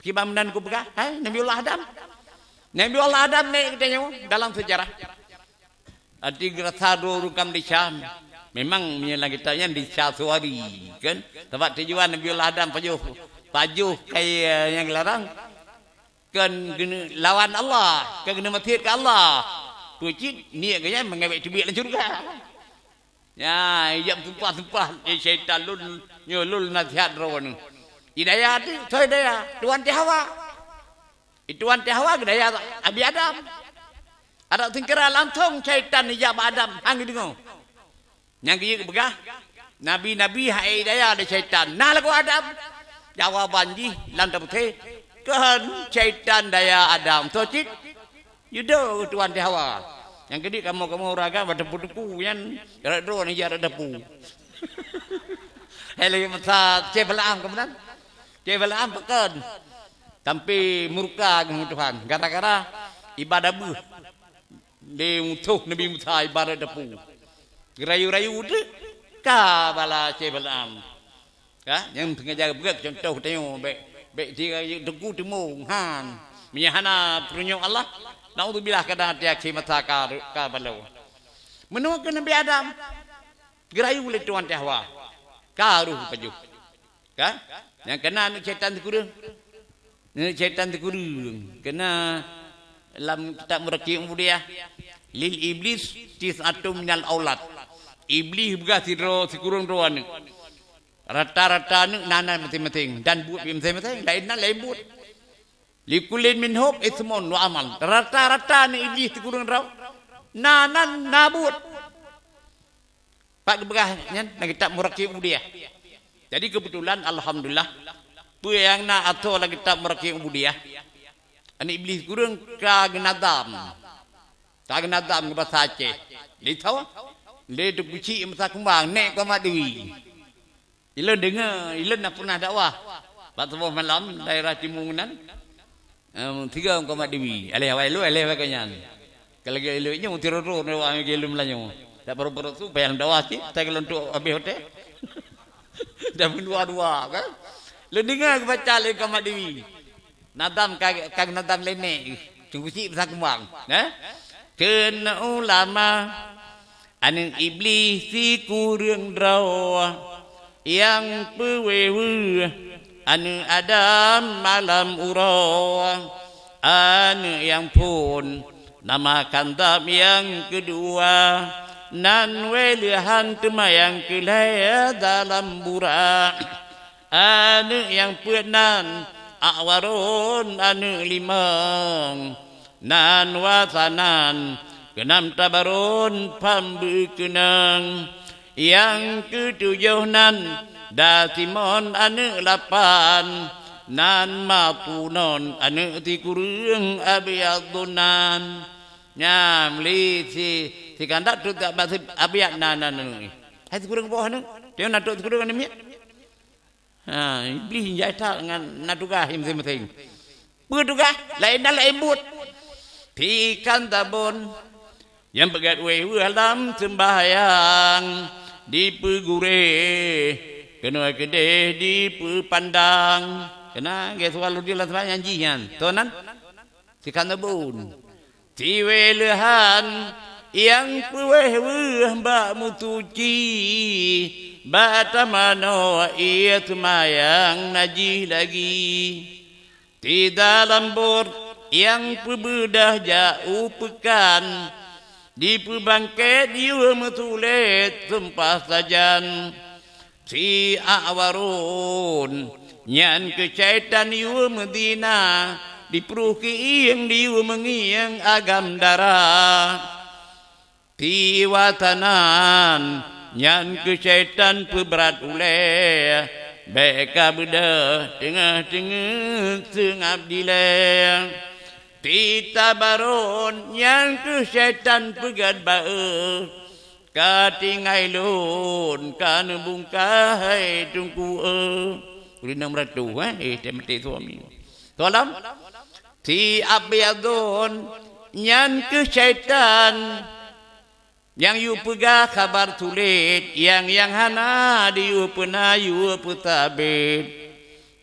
Kibam dan ku pegah, Nabiullah Adam. Nabiullah Adam ni katanya dalam sejarah. Adi gerasado rukam di Syam. Memang menyelang kita yang di Syasuari kan. Tempat tujuan Nabiullah Adam pajuh kayak yang larang. Kan lawan Allah, kan kena mati ke Allah. Pucit ni kaya mengambil cubit dalam syurga. Ya, yang tumpah-tumpah syaitan lul nasihat rawan. Hidayah tu, so hidayah Tuhan Hawa. Tuhan Hawa hidayah Abi Adam. Ada tingkara langsung syaitan hijab Adam hang dengar. Yang kia begah nabi-nabi hai hidayah ada syaitan. Nah lagu Adam. Jawaban ji lam taputhe. Kan syaitan daya Adam. So cik yudo Tuhan Hawa. Yang kedua kamu raga berdepu-depu yang ada ni ada depu. Helai masa Balaam kemudian. Balaam pekan. Tapi murka dengan Tuhan. Gara-gara ibadah bu. Dia untuk Nabi Musa ibadah depu. Rayu-rayu tu ka bala Balaam. Ya, yang pengajar berat contoh tengok baik dia deku temung han. Menyahana perunyuk Allah. Naudzubillah kadang dia mata ka balau. Menuakan Nabi Adam. Gerayu oleh Tuhan Hawa. Karuh paju. Kan? Yang kena nak syaitan terkurung. Nak syaitan terkurung. Kena dalam kitab Muraqi Ubudiyah. Lil iblis tis'atum minal aulad. Iblis juga terkurung rohan. Rata-rata ni nana masing-masing. Dan buat masing-masing. Lain buat. Likulin min hub ismun wa amal. Rata-rata ni iblis terkurung rohan. Nanan nabut. Pak keberahnya nak kitab Muraqi Ubudiyah. Jadi kebetulan alhamdulillah pu yang nak atur lagi kitab Muraqi Ubudiyah. Ani iblis kurang kagnadam. Kagnadam ke bahasa Aceh. Dia tahu? Dia tu kucing masa kembang nek ke mak dewi. Ilun dengar, ilun nak pernah dakwah. Pak sebuah malam daerah Timungunan. 3 ke mak dewi. Alih awal lu alih bagian. Kalau dia eloknya mutiroro nak ambil gelum lanyo. Tak baru-baru tu bayang dakwah sih, tak kalau untuk habis hotel. Dah berdua-dua kan. Lu dengar ke baca le Mak Dewi. Nadam kag nadam lenek. Tunggu si besar kembang. Kena ulama anu iblis si kurang draw yang pewewe anu Adam malam uraw anu yang pun nama kandam yang kedua nan welihan temayang kelaya dalam burak anu yang penan awarun anu limang nan wasanan kenam tabarun pambu kenang yang ketujuh nan datimon anu lapan nan matunon anu tikurung abiyadunan nyam li si kandak tu tak bahasa abiyat nan hai tikurung bawah nu dia nak tu tikurung ni iblis jata dengan natugah masing-masing bertugah lain but pikan tabun yang pegat wewe dalam sembahyang di pegure kena gede di pandang kena ge soal dia lah sembahyang jian tonan pikan tabun tiwelehan yang pewewe mbak mutuci batamano ia semayang najih lagi di dalam bor yang perbedah jauh pekan di pembangkit dia metulet sempah sajan si awarun nyan kecaitan dia medina di peruki yang dia mengiang agam darah piwatanan nyan kecaitan peberat uleh beka bedah tengah-tengah sengabdilah Tita baron yang ke syaitan pegat bae katingai lun kan bungkai tungku Rina meratu temati suami tolong ti abyadun yang ke syaitan yang yu pegah kabar tulit yang hana di yu pena yu putabit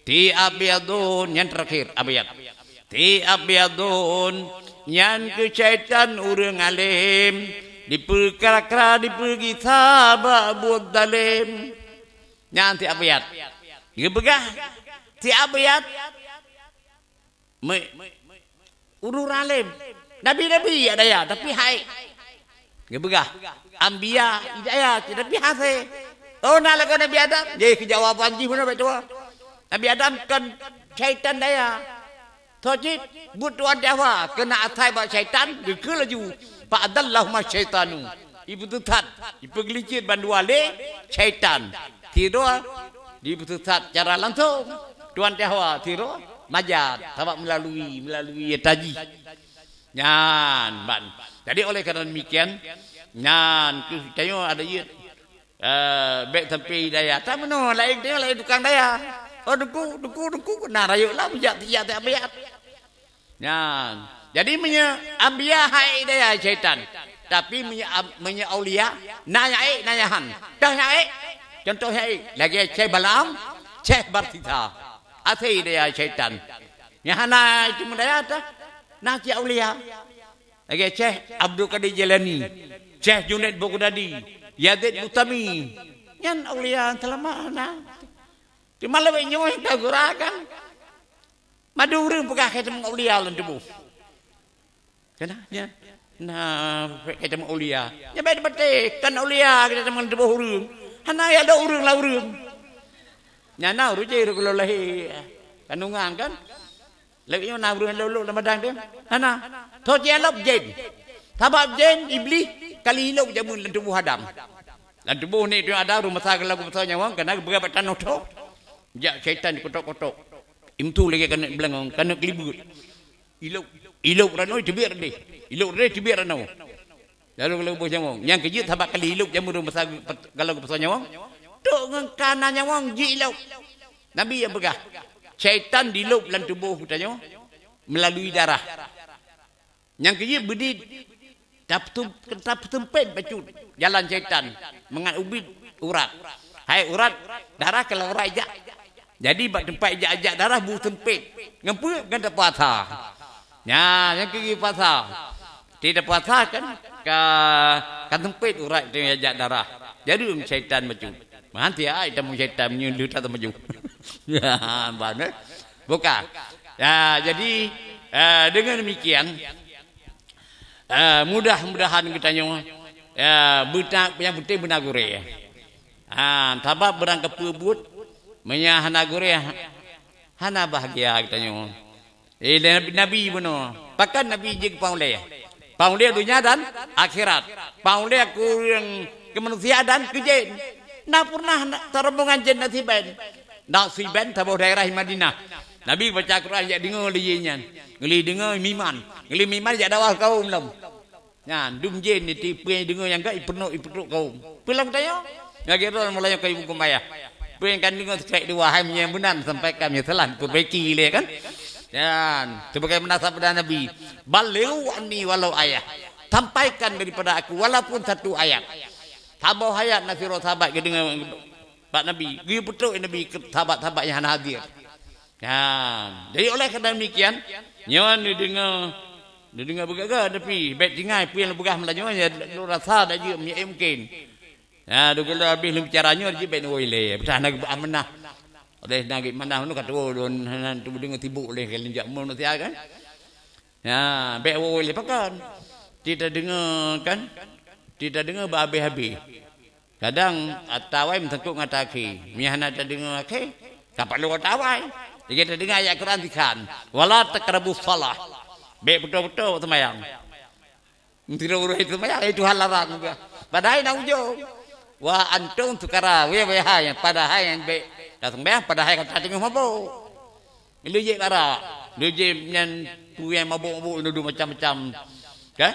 Ti abyadun yang terakhir abyad. Ti abyadun yang kecaitan urang alim diperkara-kara dipergi sabak buat dalim. Yang ti abyad. Dia begah. Ti abyad. Urur alim. Nabi-nabi ada ya, tapi hai. Dia begah. Ambiya hidayah, tapi hase. Oh, nak lagu Nabi Adam. Jadi kejawapan ji mana betul? Nabi Adam kan syaitan daya. Tojit but tuan dewa kena atai ba syaitan, dia ke laju. Fa adallahu ma syaitanu. Ibu tutat, ibu gelicit banduale syaitan. Tido ibu tutat cara langsung. Tuan dewa tido majat, sebab melalui taji. Nyan ban. Jadi oleh kerana demikian, nyan tengok ada ye baik sampai daya. Tak benar lain dia lain tukang daya. Oh duku nah rayulah bijak tiap abiat. Nyan. Jadi ambiya hai daya syaitan. Tapi punya aulia nanyahan. Dah nyai. Contohnya lagi Syekh Balam, Syekh Bartita. Atai daya syaitan. Nyahana cuma daya ta. Nah Syekh aulia. Lagi Syekh Abdul Qadir Jalani, Syekh Junaid Bogdadi, Yazid Bustami. Yan aulia selama nah. Di malam ini yang dah gurakan. Madu urang pegah kata aulia lan tubuh. Kenanya? Nah, kata aulia. Ya baik betul kan aulia kita teman tubuh urang. Hana ya ada urang lah urang. Nyana urang je kalau lahir kandungan kan. Lagi mana urang lalu nama dang dia. Hana. Tho je lop jen. Sabab jen iblis kali hilang jamun lan tubuh Adam. Lan tubuh ni tu ada rumah sakit lagu besar nyawang kena berapa tanah tu. Ya syaitan dikotok-kotok. Imtu lagi kena belangong, kena kelibut. Ilok rano jebir deh. Ilok deh jebir rano. Lalu kalau bos nyawang, yang kejut habak kali ilok jamu rumah sakit kalau besar nyawang. Tok ngkana nyawang ji ilok. Nabi yang begah. Syaitan dilop dalam tubuh katanya melalui darah. Yang kejut berdiri tetap tempet bacut jalan syaitan mengubit urat. Hai urat darah kalau urat ijak. Jadi bak tempat ijak darah bu tempet. Ngapa kan tak puasa. Ya, yang kiri puasa. Tidak puasa kan kan tempet urat itu ijak darah. Jadi syaitan bacut. Nanti ai temu syaitan menyunduh tak maju. Ya, benar. Bukan. Ya, jadi dengan demikian mudah-mudahan kita nyawa yang putih benar gure. Tabak berangkat pebut menyahana gure hana bahagia kita nyawa. Nabi benar. Pakan Nabi jeng pauleh. Pauleh dunia dan akhirat. Pauleh aku yang kemanusiaan dan kejadian. Nak pernah terombongan jin nasiban tabuh daerah Madinah. Nabi baca Quran jak dengar liyenyan. Ngeli dengar miman. Ngeli miman jak dawah kaum lam. Nyan dum jin ni tipe dengar yang gak ipetruk kaum. Pulang tanya. Ngagi rol mulai kai hukum ayah. Pengen dengar cek dua hai menyambunan sampai kami selan perbaiki le kan. Nyan sebagai menasab pada Nabi. Balighu anni walau ayat. Sampaikan daripada aku walaupun satu ayat. Tabuh ayat nasiro sahabat ke dengan Pak Nabi. Dia betul Nabi ke sahabat-sahabat yang hadir. Ya, jadi oleh kerana demikian, nyawan dia dengar bergagak tapi baik tinggal puan begah melanyuan ya lu rasa dah je mungkin. Ya, do kalau habis lu bicaranya dia baik noile. Betah nak amanah. Oleh nak mana nu kata don tu dengar tibuk oleh kalau jak mun sia kan. Ya, baik noile pakan. Tidak dengar kan? Tidak dengar habis-habis. Kadang atawai mentengkuk ngataki. Mihana tak dengar ke? Kapan lu atawai? Dia kita dengar ayat Quran dikan. Wala taqrabus salah. Baik betul-betul sembahyang. Tidak urus itu sembahyang itu hal larang juga. Padahal nak ujung. Wa antum tukara we yang padahal yang baik datang sembahyang padahal kata tengah mabuk. Lu je bara. Lu je yang tu yang mabuk-mabuk duduk macam-macam. Kan?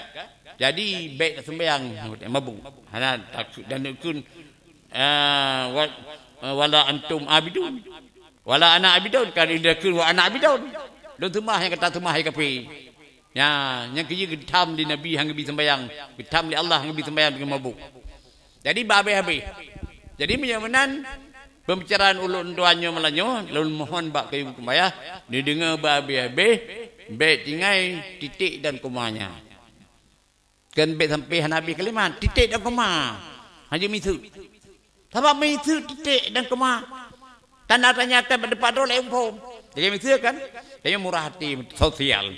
Jadi baik sembahyang mabuk. Hana dan kun wala antum abidun. Wala ana abidun kan idakun wa ana abidun. Don tumah yang kata tumah kapi. Ya, yang kerja getam di Nabi hang bi sembahyang, getam di Allah hang bi sembahyang dengan mabuk. Jadi habis-habis. Jadi menyamanan Pembicaraan ulun tuannya melanyo, lalu mohon bak ke ibu kemaya, didengar babi-babi, be tinggai titik dan komanya. Kan be sampai Nabi kelima, titik dan koma. Haji misu. Sebab misu titik dan koma. Tanda tanyakan pada padol empom. Jadi misu kan, dia murah hati sosial.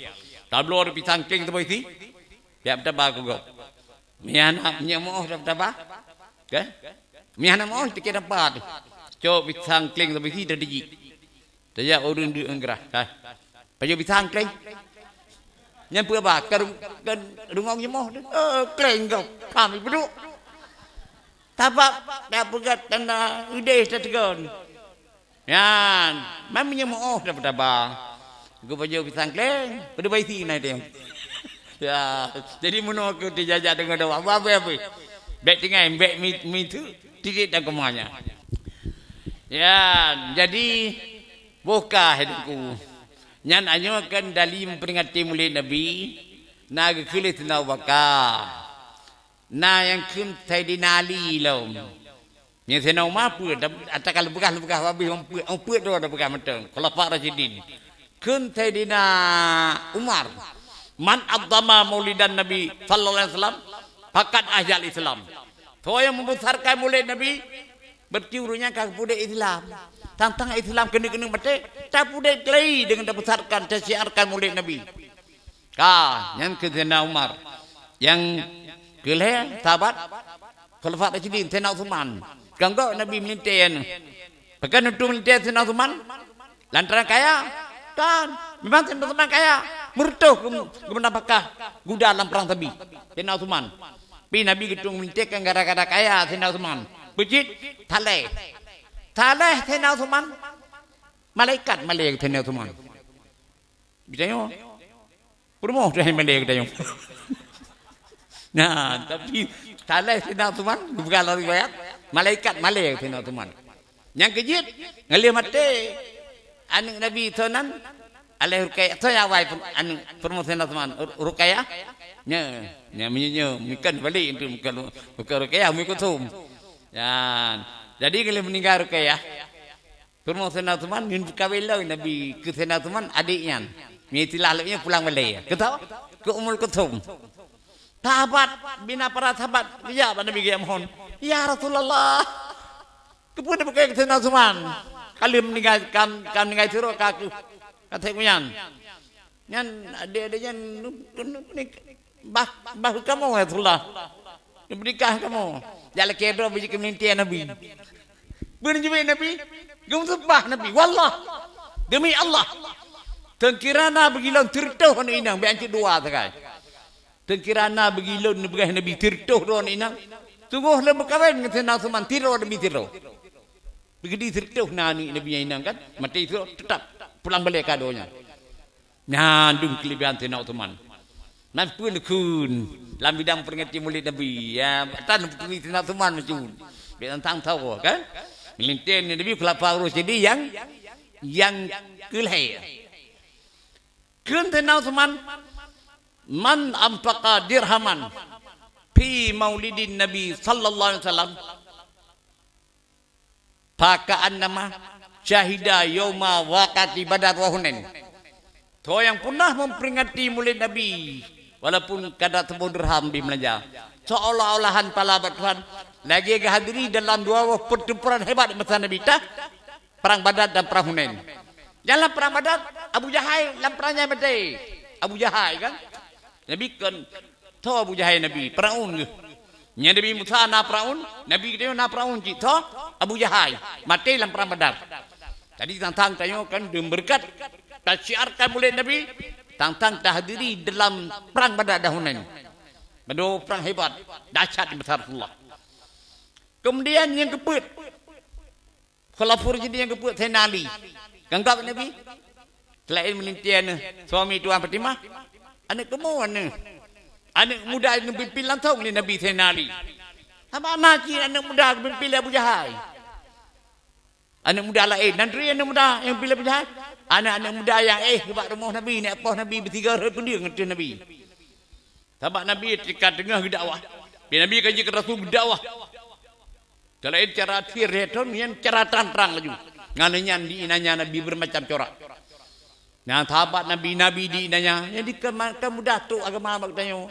Tablo ada pisang king tu bisi. Ya betul bagus kau. Miana mau betul bah. Kan? Miana mau tiket dapat. Cok pisang king tu bisi dah diji. Dia orang di enggerah. Paju pisang king. Yang pura bah kan rungong mau. King kau. Kami berdua. Tapak dah pegat tanda ide setegon. Yan, mami mau dapat apa? Gue baju pisang kleng, pada bayi naik dia. Ya, jadi menurut aku dijajah dengan doa apa? Bek tinggal, bek mitu, titik dan kemanya. Ya, jadi buka hidupku. Nyan anyo kan dali memperingati mulai Nabi, naga kulit na waka, na yang kun Sayyidina Ali lom. Yang saya nak mampu, atau kalau bekas habis mampu tu ada bekas macam. Kalau Pak Rashidin, kun Sayyidina Umar, man abdama maulidan Nabi Sallallahu Alaihi Wasallam, fakat ahjal Islam. So yang membesarkan maulid Nabi, berkiurunya kau budaya Islam. Tentang Islam kena mati, tak budaya kelai dengan membesarkan, tersiarkan maulid Nabi. Yang kun Sayyidina Umar, yang kelai sahabat, kalau Pak Rashidin, Sayyidina Uthman. Ganggu Nabi melintian. Bahkan untuk melintian Sayyidina Uthman. Lantaran kaya. Kan. Memang Sayyidina Uthman kaya. Murtuh ke menapakah guda dalam perang Tabi. Sayyidina Uthman. Tapi Nabi gitu melintian gara-gara kaya Sayyidina Uthman. Bejit. Taleh. Taleh Sayyidina Uthman. Malaikat Sayyidina Uthman. Bisa nyo. Permoh dari malaikat tayong. Nah, tapi taleh Sayyidina Uthman. Bukan lari bayat. Malaikat Sayyidina Uthman. Yang kejut ngalih mati anak Nabi Tuhan alih Ruqayyah saya awal anak promosi Uthman Ruqayyah nya menyenyo mikan balik itu bukan Ruqayyah mikutum. Jadi kalau meninggal Ruqayyah promosi Uthman min kawin Nabi ke Sayyidina Uthman adiknya. Mitilah lepnya pulang balik. Ketahu ke Ummul Kulthum. Sahabat bina para sahabat dia Nabi dia mohon. Ya Rasulullah, kepada bukan Sayyidina Uthman. Kali meninggal suruh kaku kata kunyan. Nyan ada-adanya bah kamu Rasulullah. Menikah kamu. Jalan kedo biji kemintian Nabi. Berjumpa Nabi, gemsebah Nabi. Wallah, demi Allah. Tengkirana begilon tertuh ni inang beanci dua sekali. Tengkirana begilon Nabi tertuh don inang. Tunggu lah berkawin dengan Sayyidina Uthman tiro demi tiro. Begitu tertuh nani Nabi inang kan mati itu tetap pulang balik kadonya. Nyandung kelebihan Sayyidina Uthman. Mampu kun dalam bidang peringati maulid Nabi. Ya, tan Sayyidina Uthman macam. Dia tentang tahu kan? Melintir Nabi kelapa urus jadi yang kelai. Kun Sayyidina Uthman man ampaka dirhaman fi maulidin Nabi Sallallahu Alaihi Wasallam pakaan nama syahida yawma waqati Badar wa Hunain. To yang pernah memperingati maulid Nabi walaupun kada temu dirham di belanja seolah-olahan palabat Tuhan lagi hadiri dalam dua pertempuran hebat masa Nabi ta perang Badar dan perang Hunain. Dalam perang Badar Abu Jahal dalam perangnya mati. Abu Jahal kan Nabi kan tahu Abu Jahal Nabi peraun ke? Nya Nabi Musa na peraun, Nabi dia na peraun cik tahu Abu Jahal mati dalam perang Badar. Tadi tantang tanya kan berkat tasyiarkan mulai Nabi tantang tahdiri dalam perang Badar dan Hunain. Benda perang hebat, dahsyat besar Allah. Kemudian yang keput Khalafur jadi yang keput Sayyidina Ali. Ganggap Nabi. Selain melintian suami Tuan Fatimah, anak kemuan anak muda yang berpilih langsung ni Nabi Sayyidina Ali. Apa nak anak muda berpilih Abu Jahal? Anak muda lain. Nanti anak muda yang pilih Abu Jahal. Anak-anak muda yang sebab rumah Nabi ni apa Nabi bertiga pun dia ngerti Nabi. Sebab Nabi ketika tengah berdakwah. Nabi kaji ke Rasul berdakwah. Kalau cara tireton yang cara tantrang laju. Ngananya di inanya Nabi bermacam corak. Yang sahabat Nabi di inanya. Jadi kamu datuk agama maknanya.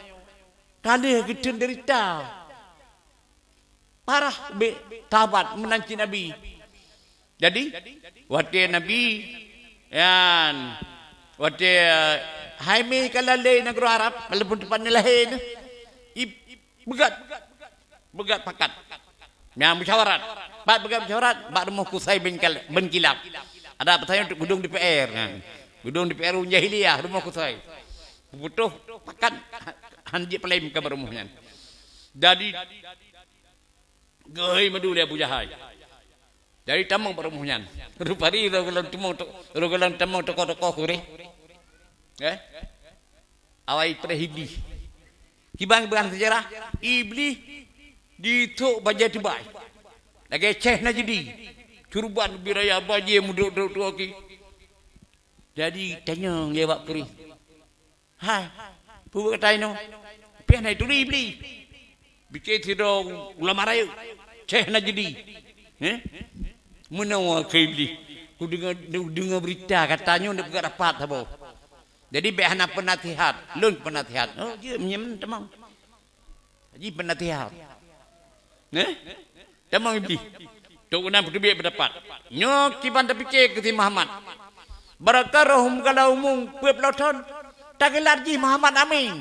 Kali kita derita. Parah sahabat menanci Nabi. Jadi waktu Nabi yan waktu Haimi kalalay negara Arab walaupun depan lain begat pakat. Yang musyawarat. Bak begat musyawarat, bak rumah Qusay bin Kilab. Ada pertanyaan untuk gedung DPR. Gedung DPR Jahiliyah rumah Qusay. Butuh pakat hanji pelem ke rumahnya. Jadi goi madu dia Abu Jahal. Dari tamang perumuhnya. Rupari rogolan tamang toko-toko kure. Awai pada Iblis. Kibang bukan sejarah. Iblis dituk baja tibai. Lagi ceh na jadi. Curban biraya baja muduk-duk lagi. Jadi tanya dia buat kuri. Hai. Pubu kata ini. Pian hai tuli Iblis. Bikin tidak ulama raya. Ceh na jadi. Menawa ke Iblis. Aku dengar berita katanya nak buka rapat apa. Jadi behana penasihat, lun penasihat. Oh, dia menyemen temang. Jadi penasihat. Temang Iblis. Tok guna berdua berdapat. Nyok kiban terfikir ke si Muhammad. Barakarahum kalau umum pepeloton. Tak larji Muhammad amin.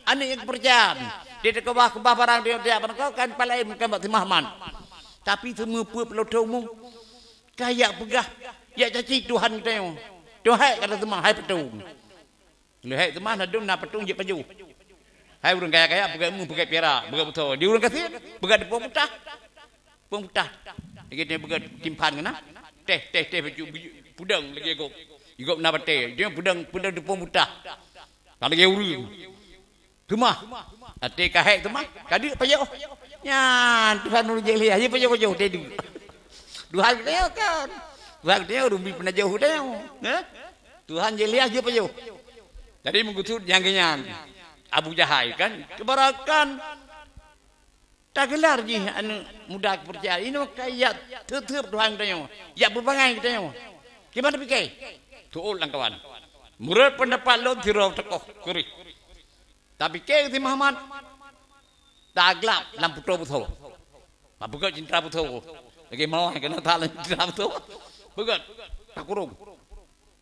Ani yang percaya. Dia terkebah barang dia kau kan palai bukan si Muhammad. Tapi semua pepeloton umum kayak pegah. Ya caci Tuhan kita yang. Tuhan kata semua hai petung. Hai semua nadung na petung je paju. Hai urang kaya-kaya pegai mu pegai perak, pegai betul. Di urang kasih pegai depo mutah. Pemutah. Lagi dia pegai timpan kena. Teh baju pudang lagi gok. Gok na bate. Dia pudang depo mutah. Kalau lagi urang. Rumah. Ate kahek tu mah. Kadi payah. Nya Tuhan nuru jeli aja payah tadi. Tuhan dia kan. Tuhan dia rumbi pernah jauh dia. Tuhan jeli aja payah. Jadi mengutut yang kenyang. Abu Jahal kan. Kebarakan. Tak gelar je. Mudah percaya. Ini kayak tertib Tuhan kita. Ya berbangai kita. Gimana fikir? Tuul lang kawan. Murad pendapat lo tirau tekoh. Kuri. Tapi ke si Muhammad. Tak gelap. Lampu betul. Bukan cinta betul. Lagi mau kena tak cinta betul. Bukan. Tak kurung.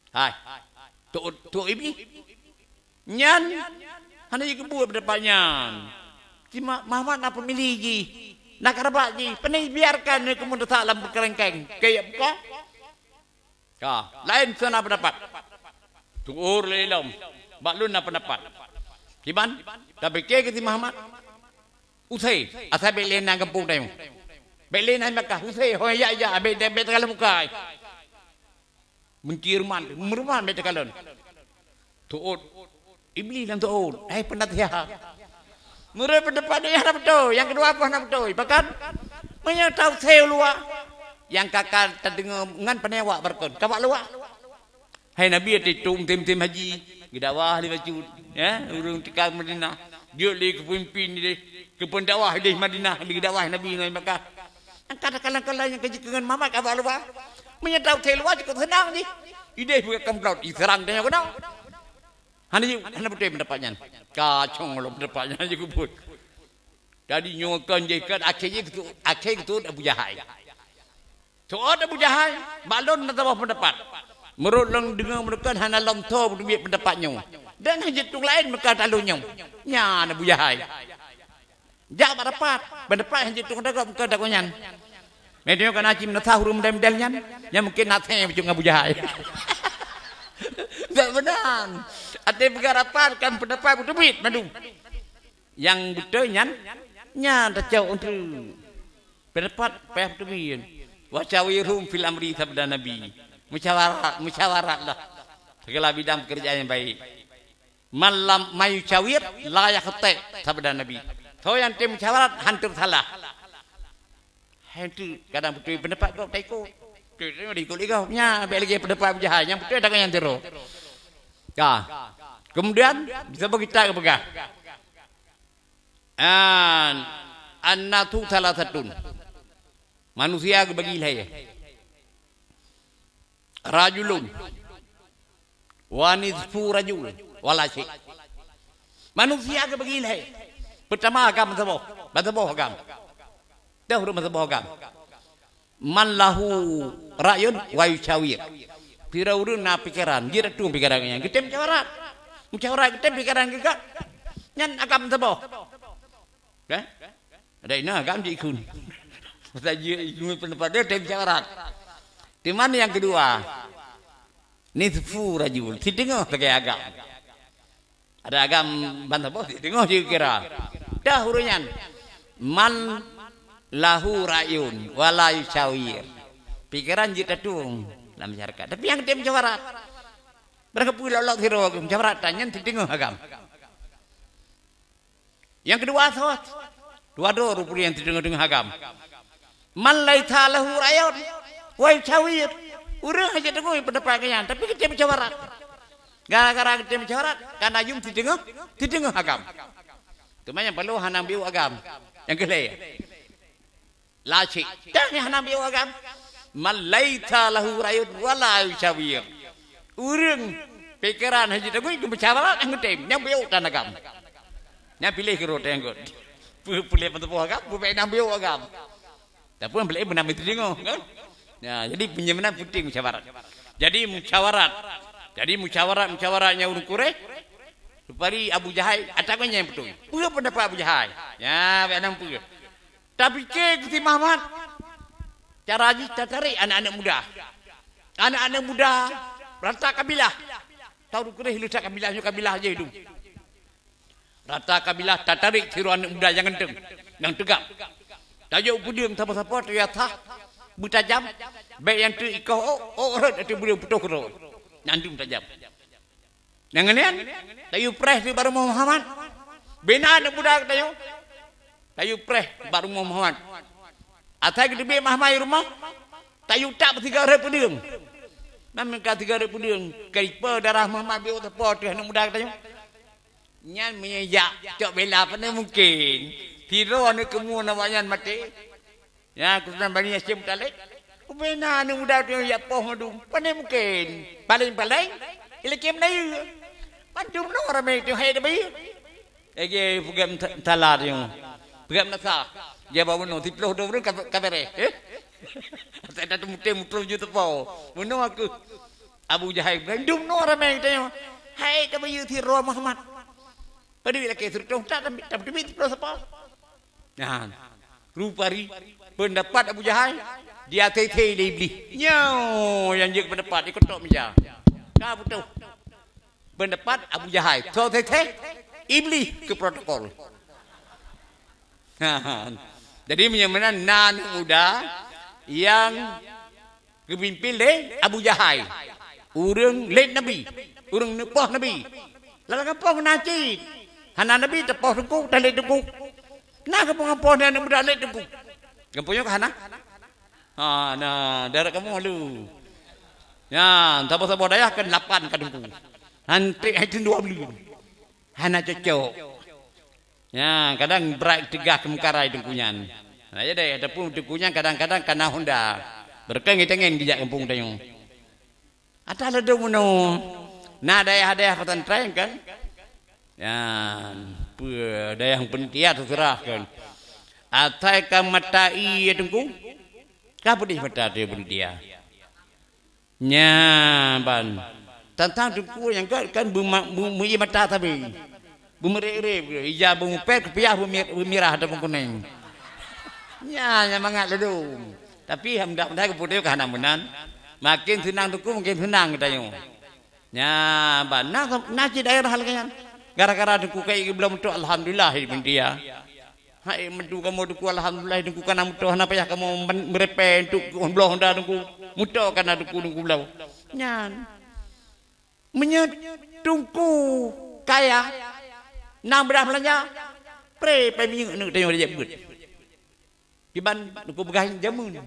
Hai. Tu Iblis. Nyan. Hanya yang kebuat berdapatnya. Cuma Muhammad nak pemilih je. Nak kerabat je. Pernah biarkan dia kemudian tak dalam berkerengkeng. Kayak buka. Lain sana pendapat. Tuur lelam. Baklun nak pendapat. Gimana? Tapi ke si Muhammad. Usai. Asal beli nang kampung tayo. Beli nang Makkah. Usai. Hoya ya. Beli kalau muka. Mencirman. Merman beli kalau. Tuur. Iblis dan tuur. Penasihat. Mereka pendapat dia nak betul. Yang kedua apa nak betul. Bahkan. Menyatakan saya luar. Yang kakak terdengar. Ngan penewak berkon. Kawak luar. Hai Nabi ada tim haji. Gedawah di baju. Ya. Urung tikar Madinah. Dia lagi kepimpin dia. Kependakwah di Madinah. Di gedawah Nabi dengan Makkah. Kadang-kadang yang kerja dengan Muhammad kawak luar. Menyatakan saya luar cukup senang ni. Ide bukan kemplaut. Serang dia kenal. Hanya betul pendapatnya. Kacau kalau pendapatnya aja kubur. Jadi nyokan jekat akhirnya itu Abu Jahal. Soal Abu Jahal, balon nak tahu pendapat. Merulung dengan mereka hanya lontar berdua pendapatnya. Dan hanya tu lain mereka talunya. Nya Abu Jahal. Jangan dapat pendapat hanya tu mereka dakwanya. Media kan acim nak tahu rumah dalnya. Yang mungkin nak tanya macam Abu Jahal. Tak benar. Ada penggarapan kan pendapat betul madu. Yang betulnya nya dah jauh untuk pendapat payah betul. Wacawirum fil amri sabda Nabi. Musyawarahlah. Segala bidang pekerjaan yang baik. Malam mayu cawir layak khate sabda Nabi. So yang tim musyawarah hancur salah. Itu kadang betul pendapat kau tak ikut. Dia ikut kau. Nya bagi pendapat Jahal yang betul dengan yang teruk. Ya. Kemudian bisa kita pegang. An-natu salah satu. Manusia ke bagi lah. Rajulun. Wanidfu rajul. Walasi. Manusia ke bagi lah. Pertama agam mazhaboh. Mazhaboh agam. Dah huruf mazhaboh agam. Man lahu ra'yun wa yushawir. Pira urun na pikiran. Dia tu pikirannya. Kita musyawarat. Musyawarat kita pikiran kita. Nyan agam mazhaboh. Kan? Ada ina agam jikun. Pasal ikut pendapat dia tim syarat. Di mana yang kedua? Nisfu rajul. Si tengok sebagai agam. Ada agam bantah bos. Si tengok dia kira. Dah hurunyan. Man lahu ra'yun wala yushawir. Pikiran jita tung dalam masyarakat. Tapi yang tim syarat. Mereka pula Allah hero syarat tanya si tengok agam. Yang kedua sawat. Dua rupanya yang tengok agam. Man laita lahu ra'yun wa yushawir. Urang aja tengok pendapat kalian, tapi kita musyawarat. Gara-gara kita musyawarat, kan ayum tidengah agam. Tu yang perlu hanam biu agam. Yang kedua. Laci. Dah ni hanam biu agam. Man laita lahu ra'yun wa la yushawir. Urang pikiran aja tengok itu musyawarat yang tim, yang biu dan agam. Yang pilih kerut yang good. Pilih pendapat agam, pilih hanam biu agam. Tapi pun boleh benar itu dengar kan? Ya, jadi penyemana penting musyawarat. Jadi musyawaratnya urang Quraisy. Rupari Abu Jahal ataknya yang betul. Pura pendapat Abu Jahal. Ya, benar pura. Tapi ke Gusti Muhammad cara haji tarik anak-anak muda. Anak-anak muda rata kabilah. Tahu Quraisy letak kabilah aja hidup. Rata kabilah tarik tiru anak muda yang ganteng, yang tegak. Tajuk budung siapa-siapa ternyata bertajam. Baik yang tu ikau orang itu budung putus kerut. Nandung tajam. Yang ini tajuk pres di baru Muhammad. Bina anak budak tajuk. Tajuk pres baru Muhammad. Atai kita beli Muhammad rumah. Tajuk tak bertiga orang budung. Namun ketiga orang budung. Kaipa darah Muhammad biar apa tu anak budak tajuk. Nyan menyeyak. Cok bela apa mungkin. Tiro anu kemu namanya mati. Ya, kusan bani Hashim Talib. Kubena anu muda tu ya poh madu. Pane mungkin. Paling ilakim nayu. Pantum no ramai tu hai debi. Ege pugam talar yung. Pugam nasa. Dia bawa no tiploh do kabere. Saya dah muter juta po. Bunuh aku. Abu Jahal bandum no ramai tu. Hai debi tiro Muhammad. Pada bila kesur tu tak debi tiploh siapa? Nah, rupari pendapat Abu Jahal dia tete dia iblis. Nyo yang dia pendapat ikut tok meja. Ka betul. Pendapat Abu Jahal to tete iblis ke protokol. Jadi menyamana nan muda yang kepimpin le Abu Jahal. Urang lek Nabi, urang nepoh Nabi. Lalu apa menaci? Hana Nabi tepoh duku dan lek duku. Nah, kampung dan muda lek debu. Kampungnya ke sana? Nah, daerah kamu malu. Ya, sabar-sabar daya kan 8 kadungku. Nanti itu 2 beli. Hana cocok. Ya, kadang berat tegah ke mengkarai dengkunyan. Nah, ya deh, ada pun dengkunyan kadang-kadang kena Honda. Berkeng-kengin dijak kampung tayung. Ada ada muno. Nah, daya-daya katan train kan? Ya, ada yang pentia terserahkan. Atai ka matai dengku. Ka pedih mata dia pentia. Nya ban. Tentang dengku yang kan bumi mata tapi. Bumerek-rek, ija bumupet kepiah bumirah ada kuning. Nya mangat ledu. Tapi hamdah-hamdah keputih ke hanam benan. Makin senang dengku makin senang kita yo. Nya ban nah daerah hal kan. Gara-gara dengku kayak belum tu alhamdulillah ibn dia. Hai mendu kamu dengku alhamdulillah dengku kana mutu apa ya kamu merepe untuk belah honda dengku mutu kana dengku belah. Nyan. Menyedungku kaya nang bedah belanja pre peming nu tengok dia but. Kiban dengku begahin jamun.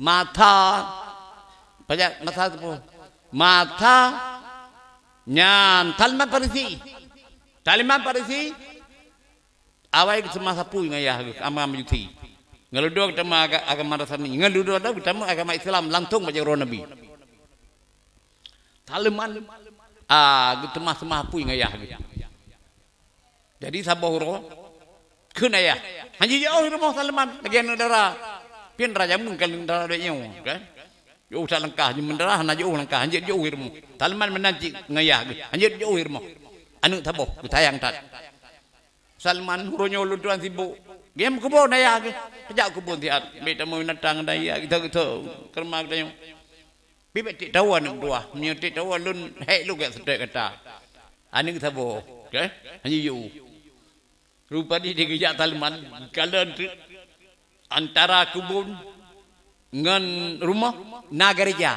Mata banyak mata tu. Mata nyan Salman Farisi. Salman Farisi awai ke semasa pui ngayah ama yuti. Ngeluduk kita agama Nasrani. Ngeluduk kita agama Islam langsung baca roh Nabi. Taliman gitu mah semapui ngayah gitu. Jadi sabah roh kena ya. Hanya jauh rumah Taliman lagi negara. Pian raja mungkin negara dia kan. Jauh tak langkah mendarah hanya jauh langkah hanya jauh rumah. Taliman menanti ngayah gitu. Hanya jauh rumah. Anu sabah tayang tak. Salman rohnya luduan sibuk. Game kebun daya ke, kejak kebun tiat. Beta mau natang daya kita kermak daya. Bibet tik tawan dua, menyetik tawan lun hek lu gak sedek kata. Ani kita boh, ke? Hanya you. Rupa di kejak Taliban kalau antara kebun dengan rumah nagereja.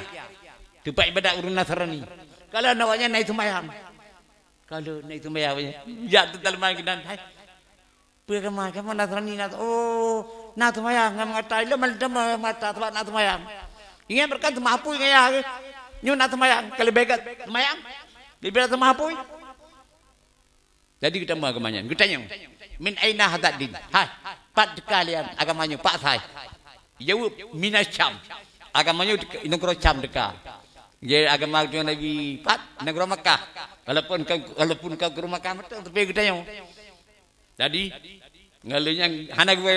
Tempat ibadat urun Nasrani. Kalau nawaknya naik sembahyang. Kalau naik sembahyang, jatuh Taliban kita. Pernah kamu Nasrani oh nak mayang ngam ngatai le mal dem mata tempat nak mayang ingin berkat mapu ngaya nyu nak mayang kalau begat mayang dibela mapu jadi kita mau agamanya kita tanya min aina hadat din hai pat kalian agamanya pak sai jawab minas Syam agamanya negara Syam dekat jadi agama Nabi pat negara Makkah walaupun kau ke Makkah tapi kita tanya jadi ngalinya hana gue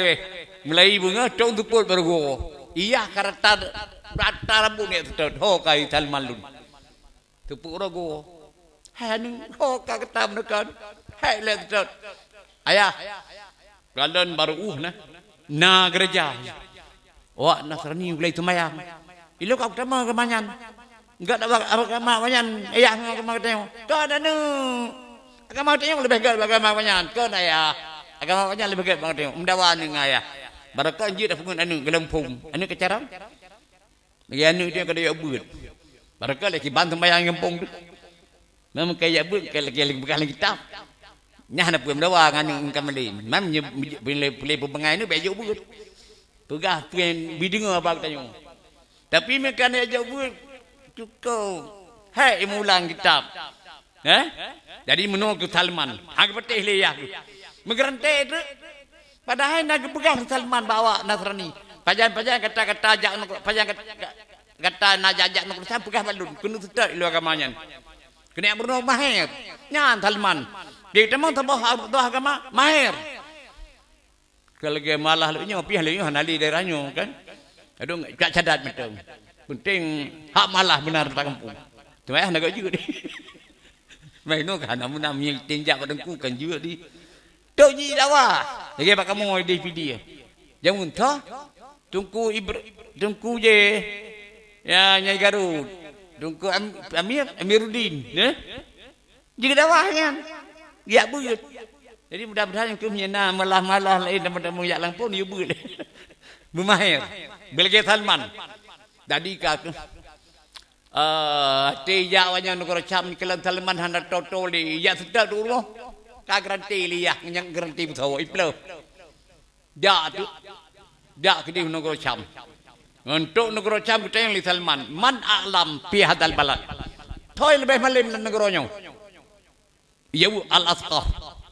mulai bunga cong tupul bergo iya karata rata rambut ni tu ho kai Salman lun tupul bergo hanu ho ka ketam dekat hai le tu ayah galon baru na gereja wah Nasrani mulai tumayang ilu kau ketemu kemanyan enggak ada agama manyan ayah agama tengok kau ada nu agama tengok lebih gal agama manyan kau ayah agama banyak lebih baik banget tengok mendawa ni ngaya barakah anjir dah fungun anu gelempung anu kecaram lagi anu dia kada ya buat barakah lagi bantu bayang gempung tu memang kaya buat lagi bekas lagi kitab nyah nak pun mendawa nganu kamelin mam boleh pengai ni baju buat pegah pien bideng apa tanya tapi mereka ni aja buat cukup hai mulang kitab jadi menolak ke Salman hang petih leyah Megerante itu, padahal nak pegang Salman bawa Nasrani. Pajan-pajan kata-kata ajak nak, pajan kata nak ajak nak saya pegang balun. Kena sedar ilu agamanya. Kena yang bernama mahir. Nyan Salman. Dia teman tabuh agama mahir. Kalau dia malah lebihnya, piah lebihnya hanali daerahnya kan. Aduh, tak cadat macam. Penting hak malah benar tak kampung. Cuma nak juga ni. Mai no kan namun namanya tinjak pada kan juga di. Tok ji dawa. Lagi pak kamu DVD. Jangan tah. Tungku je. Ya Nyai Garut. Tungku Amiruddin, Jika dawa kan. Ya buyut. Jadi mudah-mudahan ke menyena malah-malah lain dapat yak lampun ya buyut. Bermahir. Belge Salman. Jadi ka tiyak wanya negara Syam ni kelan Salman hendak totoli ya sedap dulu. Ka garanti liyah yang garanti betul iplo dak tu dak ke negara Syam untuk negara Syam kita yang li Salman man a'lam fi hadal balad toy lebih malim negaranya ya al asqaf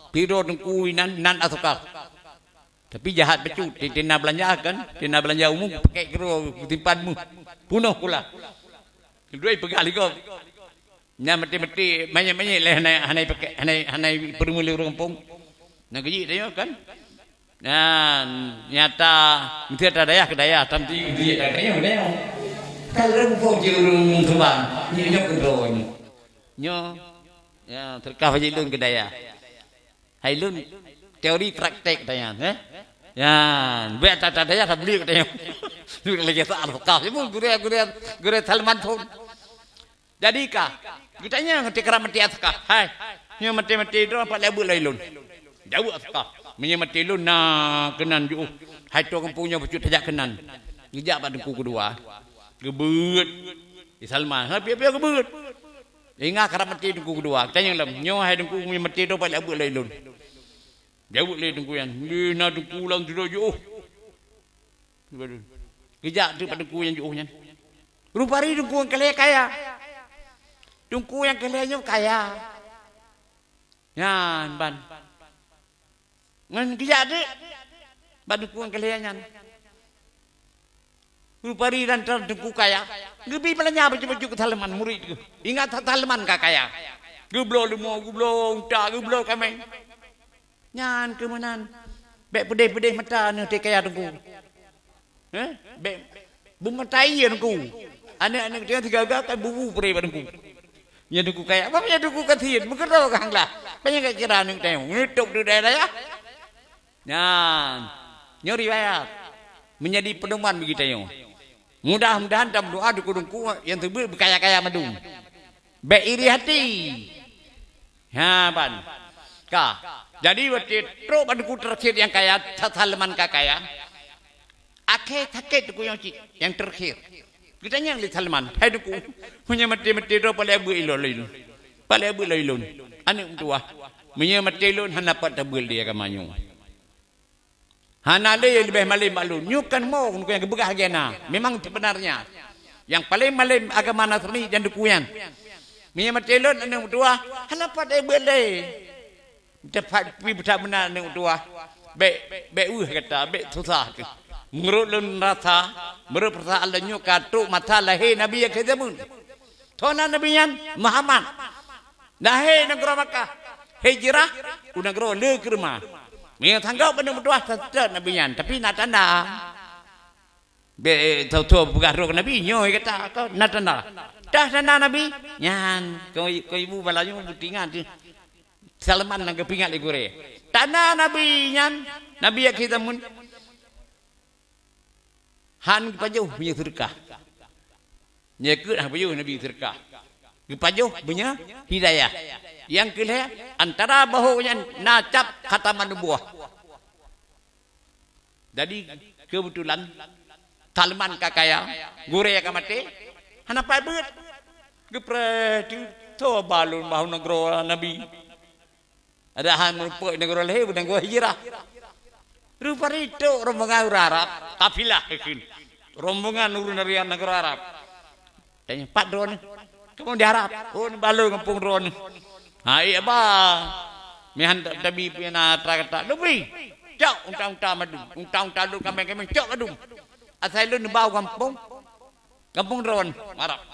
piro dengku nan asqaf tapi jahat betul dina belanja kan dina belanja umum pakai kero timpanmu bunuh pula kedua pegali kau nya mati-mati banyak-banyak lah hanai pakai hanai permula kampung nak gaji dia kan nyata mesti ada daya ke daya tapi dia tak daya daya kalau kampung jurung subang nyo kendro nyo ya terkah lun ke daya hai lun teori praktek daya ya buat tak daya tak beli ke daya lagi tak alkaf pun gure Salman pun jadi kah kita nya ngerti keram mati askah hai nya mati itu apa lebu lailun jauh askah nya mati lun na kenan ju hai to kampungnya becut tajak kenan ngejak pada ku kedua gebut di Salman ha pia gebut ingat keram mati ku kedua kita nya lem nyo hai dengku nya mati itu apa lebu lailun jauh le dengku yang ni na dengku lang tu jauh ngejak tu pada ku yang jauh nya rupari dengku kaya Tungku yang kalian kaya. Yan ban. Ngan kijak de. Ban tungku yang kalian yan. Rupari dan terdengku kaya. Gebi pelanya baju-baju ke taleman murid ku. Ingat taleman kaya. Geblo lemo, geblo unta, geblo kami. Nyan kemenan. Bek pedih-pedih mata ni te kaya tengku. Bek bumatai tengku. Anak-anak dia tiga-tiga bubu pere tengku. Nya tengku kaya. Apa nya tengku katin? Mungkin tahu kang lah. Banyak kira ning teu. Ngituk di daerah ya. Nyan. Nyori riwayat. Menjadi pedoman begitu yo. Mudah-mudahan dalam doa dukungku yang terbaik berkaya-kaya madung. Bek iri hati. Ha ban. Ka. Jadi waktu itu bandku terakhir yang kaya Salman kaya. Akhir tu yang terakhir. Kita yang lihat Salman. Hai tu punya mati-mati tu pada abu ilon. Pada abu ilon. Anak tua. Punya mati ilon hana dapat tabul dia kamanyu. Hana le lebih malim malu. Nyukan mau yang kebegah gena. Memang sebenarnya yang paling malim agama Nasrani dan dukuyan. Punya mati ilon anak tua hana dapat tabul dia. Dapat pergi benar-benar nak doa. Baik kata, baik susah. Menurut lun rasa, menurut perasaan lenyu katuk mata lahir Nabi yang kezamun. Tuhan Nabi yang Muhammad. Lahir negara Makkah. Hijrah, negara le kerma. Yang tanggap benar doa tetap Nabi yang. Tapi nak tanda. Baik tahu bergaduh Nabi nyoy kata kau nak tanda. Dah tanda Nabi. Nyan, kau ibu balanyu tinggal tu. Salman nak kepingat legure. Tanah Nabi nyan, Nabi yang kita mun. Han kepajuh punya sedekah. Nyekut kepajuh Nabi sedekah. Kepajuh punya hidayah. Yang kedua antara bahunya nacap khataman nubuah. Jadi kebetulan Salman kakaya gure yang mati. Hana pai beut. Gepre tu balun bahu negara Nabi. Ada hal merupakan negara lahir dan negara hijrah. Rupa itu rombongan Arab, kafilah ikin. Rombongan urunarian negara Arab. Tanya Pak drone, kamu di Arab? Oh, balu kampung drone. Hai apa? Mihan tabi pina trakata. Lebih. Cak untang-untang madu. Untang-untang lu kami cak kadung. Asal lu nebau kampung. Kampung drone Arab.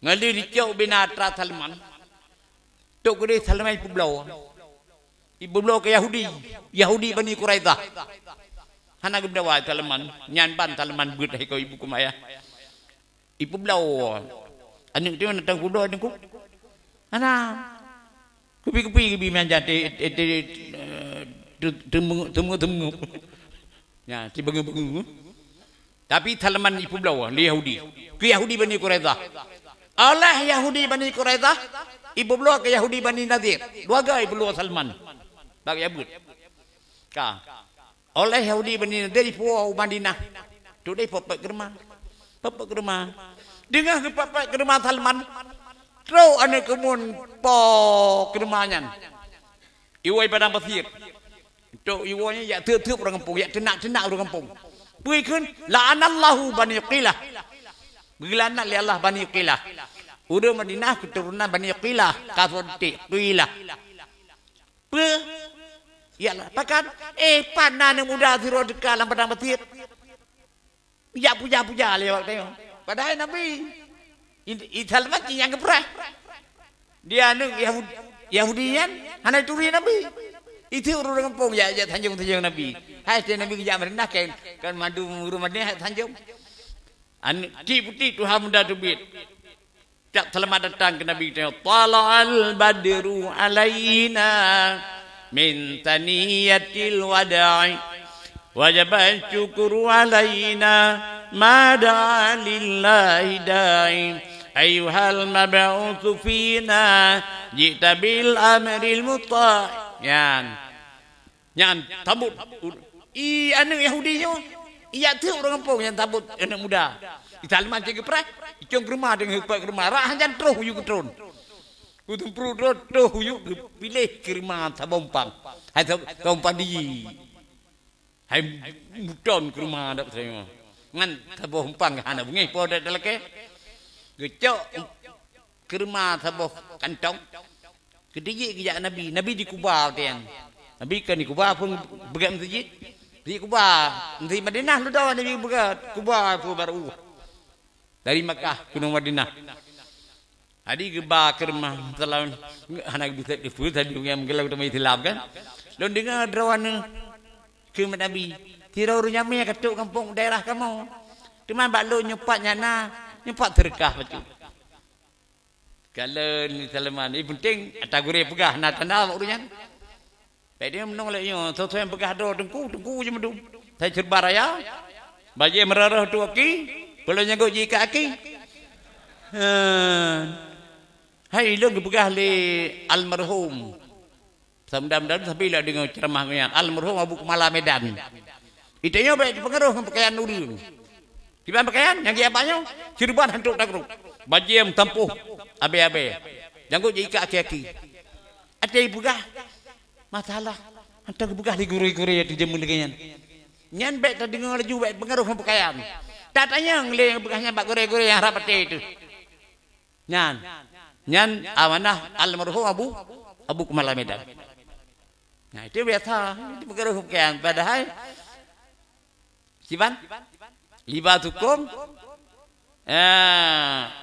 Ngali dicak binatra Salman. Tok gede Salman ibu belau ke Yahudi Bani Quraidah. Hana gebdawa Salman, nyanban Salman but hai kau ibu kumaya. Ibu belau. Anak dia nak tahu kuda anak ku. Hana. Kupi manjat temu. Ya, ti bengu. Tapi Salman ibu belau Yahudi. Ke Yahudi Bani Quraidah. Allah Yahudi Bani Quraidah. Ibu beluak ke Yahudi Bani Nadir. Dua gay beluak Salman. Bagi abut. Oleh Yahudi Bani Nadir di Pulau Madinah. Tu dia papak germa. Dengar ke papak germa Salman. Terus anak kemun po germanya. Iwai padang pasir. Tu iwainya ya tiup orang kampung. Ya tenak orang kampung. Pergi kan. La'anallahu Bani Qilah. Berlaknat li Allah Bani Qilah. Udah Madinah keturunan Bani Qilah, Kafirti, Qilah. Iyalah, pakan panah yang muda siro dekat dalam padang pasir. Puja lewat tengok. Padahal Nabi Salman yang keperah. Dia nu Yahudian, hana turi Nabi. Itu urang kampung ya Tanjung Nabi. Hai Nabi ke Madinah kan madu rumah dia Tanjung. Ti putih Tuhan muda tubit. Tak selamat datang ke Nabi kita. Tala'al badru alaina min taniyatil wada'i wajibal syukru alaina ma da'a lillahi da'i ayuhal mab'utsu fina jita bil amril muta' yan tabut anak Yahudi nyo iya tu orang kampung yang tabut anak muda Salman cakap perah, icong rumah dengan hebat rumah. Rahan jangan terus huyuk ketron. Kutu perut terus huyuk pilih ke rumah tabompang. Hai tabompang di. Hai muton ke rumah ada saya. Ngan tabompang hana bungi pada dalake. Gecok ke rumah taboh kantong. Kediji kejak Nabi di Kuba tiang. Nabi kan di Kuba pun begat masjid. Di Kuba, di Madinah lu dah Nabi berat. Kuba pun baru. Dari Makkah ke Madinah. Adi geba ke rumah telah anak bisa diful tadi yang menggelar utama Islam kan. Lalu dengar drawana ke Nabi. Tira orang nyamai katuk kampung daerah kamu. Cuma baklo nyepat nyana, nyepat terkah betul. Kalau ni Salman ini penting atas gurih pegah nak tanda urunya. Baik dia menong leknya, sesuatu yang pegah do tengku je medum. Saya cerbar raya, baju merarah tu aki, kalau nyangkut jika aki. Hai lo pegah le almarhum. Samdam-dam tapi lah dengan ceramahnya almarhum Abu Kumala Medan. Itanya baik dipengaruh pakaian dulu. Di pakaian yang dia apanya? Cirban hantuk takruk. Baju yang tempuh abe-abe. Jangkut jika aki-aki. Ada ibu gah. Masalah. Hantar buka di guru-guru yang dijemur dengan. Nyan baik tak dengar laju baik pengaruh pakaian. Tak tanya ngeli bekasnya bak guru-guru yang rapat itu. Nyan. Nyan amanah almarhum Abu Kumala Medan. Nah itu biasa. Itu pengaruh pakaian. Padahal Siban libatukum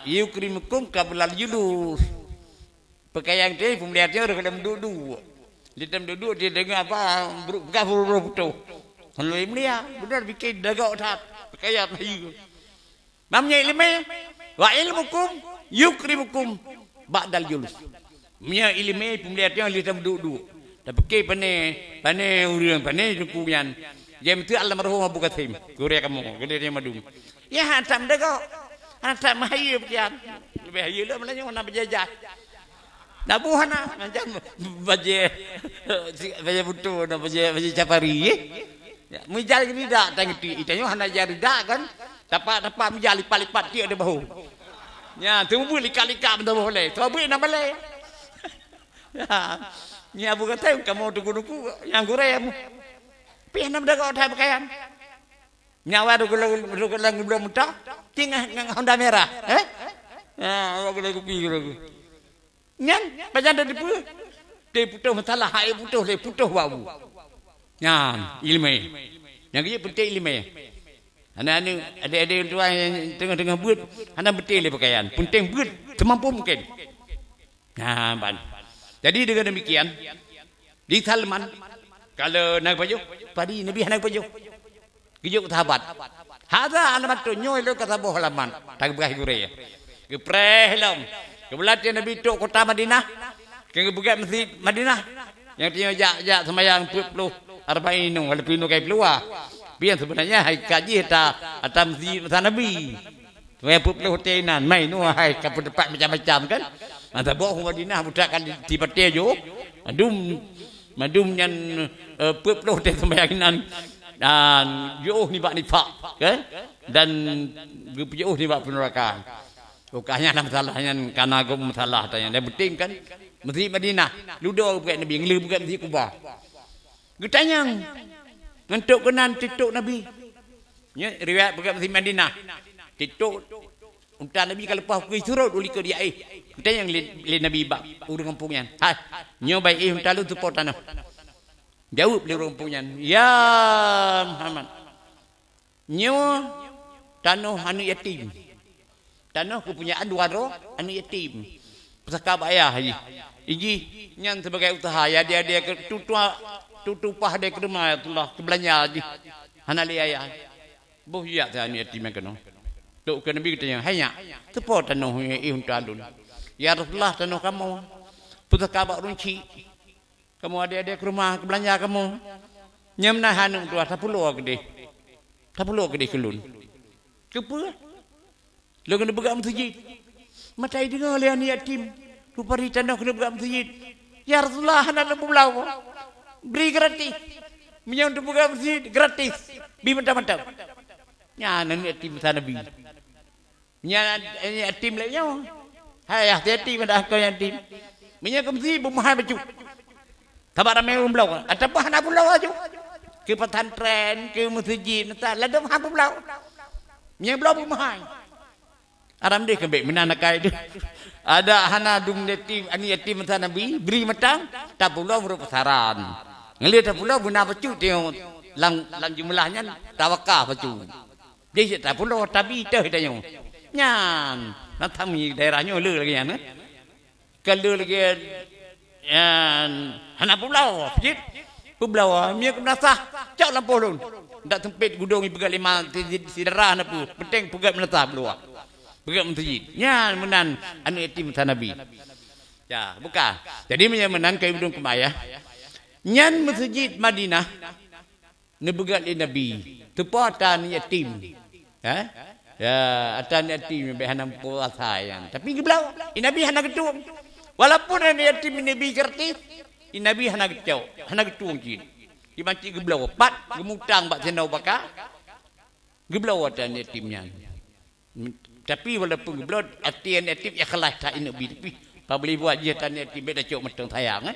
yukrimukum qablal julus. Pakaian dia pemeliharanya orang dalam duduk. Di dalam duduk dia dengar apa bukan betul. Kalau mulia benar bikin dagak otak pakaian lagi. Namanya ilmu wa ilmukum yukrimukum ba'dal julus. Punya ilmu pemeliharanya di dalam duduk. Tapi pane urang pane dukuyan. Dia itu almarhum Abu Qasim. Gurih kamu, gurih madum. Ya hantam dagak. Hantam mahayu pian. Lebih hayu lah malahnya nak berjajah. Nak buah nak macam baje butuh nak baje capari. Mujal ni dak tangti. Itanya hana jari dak kan. Tapak mujal lipat-lipat dia ada bahu. Ya, tumbuh likat-likat benda boleh. Tu boleh nak boleh. Ya. Ni Abu Qasim kamu duku-duku yang gurih kamu. Pian nak dak otak pakaian. Nyawa duku-duku belum mudah. Tinggal Honda merah. Aku lagi pikir aku. Nyan, baca dari pun. Dia putus masalah, hai putus, dia putus bau. Nyan, ilmu. Yang dia penting ilmu. Anak-anak, adik-adik tua yang tengah-tengah buat, anak betul dia pakaian. Penting buat, semampu mungkin. Nah, ban. Jadi dengan demikian, di Salman, kalau nak baju, padi Nabi nak baju. Gijuk sahabat. Hada alamat tu nyoy lo kata boh halaman. Tak berah gurih. Geprehlam. Kebelatnya Nabi tok kota Madinah. Ke buka masjid Madinah. Yang dia jak sembahyang 40 40 kalau pinu kai keluar. Biar sebenarnya hai kaji ta masjid Nabi. Supaya 40 hotelan mai nu hai ka depan macam-macam kan. Mata boh Madinah budak kan di pete jo. Madum yang 40 hotel sembayangan dan jauh ni bak nifak kan dan jauh ni bak penerakan. Bukannya ada masalahnya karena aku masalah tanya. Dia penting kan Masjid Madinah. Ludo bukan Nabi, ngelu bukan Masjid Kuba. Gutanya untuk kenan tituk Nabi. Ya, riwayat bukan Masjid Madinah. Tituk unta Nabi kalau pas pergi surut uli ke dia Gutanya le Nabi bab urang kampungnya. Hai, nyobai unta lu tu pot tanah. Jawab le urang kampungnya. Ya Muhammad. Nyo tanah anu yatim. Tanah kepunyaan dua roh anu yatim. Pesakab ayah haji. Iji yang sebagai usaha ya dia tutupah dia ke rumah Allah ke belanja haji. Hanali ayah. Boh ya tu anu yatim kena. Tok ke Nabi katanya, "Hanya tepo tanah untuk alun." Ya Rasulullah tanah kamu. Pesakab runci. Kamu ada ke rumah ke belanja kamu. Nyamna hanu tu 10 gede. 10 gede kelun. Kepa lo kena pegang masjid. Matai dengar lian yatim. Lupa di tanah kena pegang masjid. Ya Rasulullah nak pulau. Beri gratis. Minyak untuk pegang masjid gratis. Bi mantap-mantap. Ya nan yatim sana bi. Nya yatim lainnya. Hai yatim dah kau yatim. Minyak ke masjid bermahal baju. Tabar ramai pulau. Ada apa nak pulau aja. Ke pesantren, ke masjid, nak ada mahal pulau. Minyak pulau bermahal. Aram dia kembali menanakai dia. Ada hana dung yatim, ani yatim masa Nabi beri matang, tak pula merupakan pasaran. Ngelihat tak pula guna baju dia lang jumlahnya tawakah pacu. Dia tak perlu tapi dah dah yang. Nyan, nak kami daerahnya le lagi ya. Kalau lagi anak pulau, pijit. Pulau, miak menasah, cak lampu lun. Tak tempit gudung pegat 5 sidera apa. Penting pegat menasah keluar. Pegat masjid. Nyan menan anu yatim Nabi. Ya, bukan. Jadi menang kai gudung kemaya. Nyan masjid Madinah. Nebegat Nabi. Tepatan yatim. Ya, atan yatim behanam puasa yang. Tapi geblau, Nabi hana ketung. Walaupun yatim Nabi kerti, Nabi hana kecau, hana ketung kin. Di manci geblau, pat gemutang bat senau baka. Geblau atan yatimnya. Tapi walaupun geblau atian yatim ikhlas tak Nabi tapi pabeli buat je atan yatim beda cok metong sayang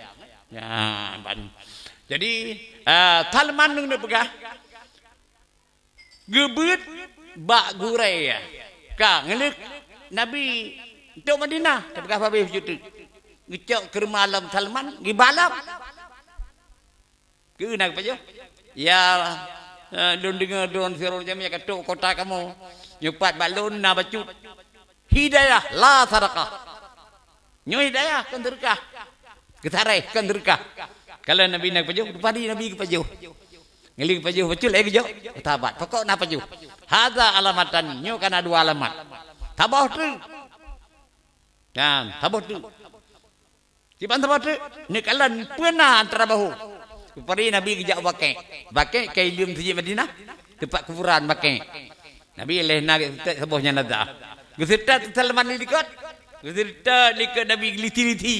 Ya, ban. Jadi Salman nung pegah. Gebut bak gurai ya. Ka ngelik Nabi tok Madinah tepegah habis jutu. Ngecok ke malam Salman gi balam. Ke nak pajo? Ya don dengar don sirul jam ya ketuk kota kamu. Nyupat balon na bacut. Hidayah la sadaqah. Nyo hidayah kan derkah. Getarai kan derkah. Kalau Nabi nak pajo, padi Nabi ke pajo. Ngeling pajuh betul lagi jo. Tabat. Pokok nak pajuh. Hadza alamatan nyo kana dua alamat. Tabah tu. Kan, tabah tu. Cipan tabah tu. Ni kalan pena antara bahu. Pari Nabi gejak bakai. Bakai kai lium siji Madinah. Tempat kuburan bakai. Nabi leh nak sebuhnya nada. Gesetat Salman ni dekat. Gesetat dekat Nabi geliti-liti.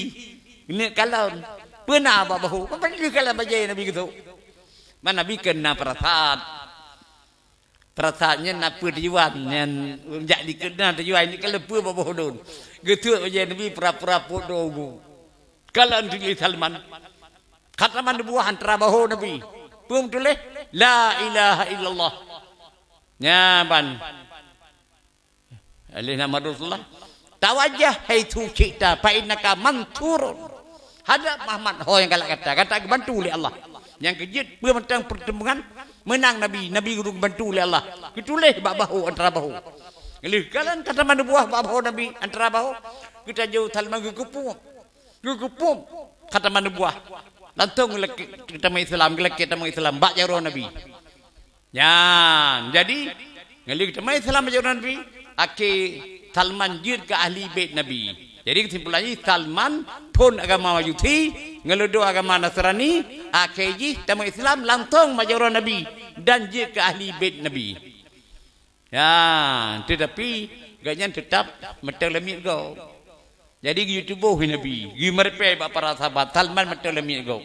Ini kalau pena bahu. Apa ni kalau bajai Nabi gitu. Mana Nabi kena perasaannya nak tujuan yang jadi kena tujuan ini kalau apa bawa don. Gitu aja Nabi pura-pura bodoh. Kalau tulis Salman, kata mana buah antara bahu Nabi. Pum tulis la ilaha illallah. Nyaban. Alih nama Rasulullah. Tawajjah haitu kita fa innaka manturun. Hadap Muhammad ho yang kata bantu oleh Allah. Yang kejut bermentang pertemuan menang Nabi guru bantu oleh Allah. Ketulih bahu antara bahu. Kalian kata mana buah bahu Nabi antara bahu kita jauh Salman gugupum kata mana buah lantung kita Islam kita Islam bak jaro Nabi. Ya, jadi ngelik kita Islam jaro Nabi aki Salman jid ke ahli bait Nabi. Jadi kesimpulannya Salman pun agama Majusi, ngeludo agama Nasrani, akhirnya tamu Islam langsung majorah Nabi dan dia ke ahli bait Nabi. Ya, tetapi gaknya tetap metel lemit kau. Jadi YouTube Nabi, gi merpe para sahabat Salman metel lemit kau.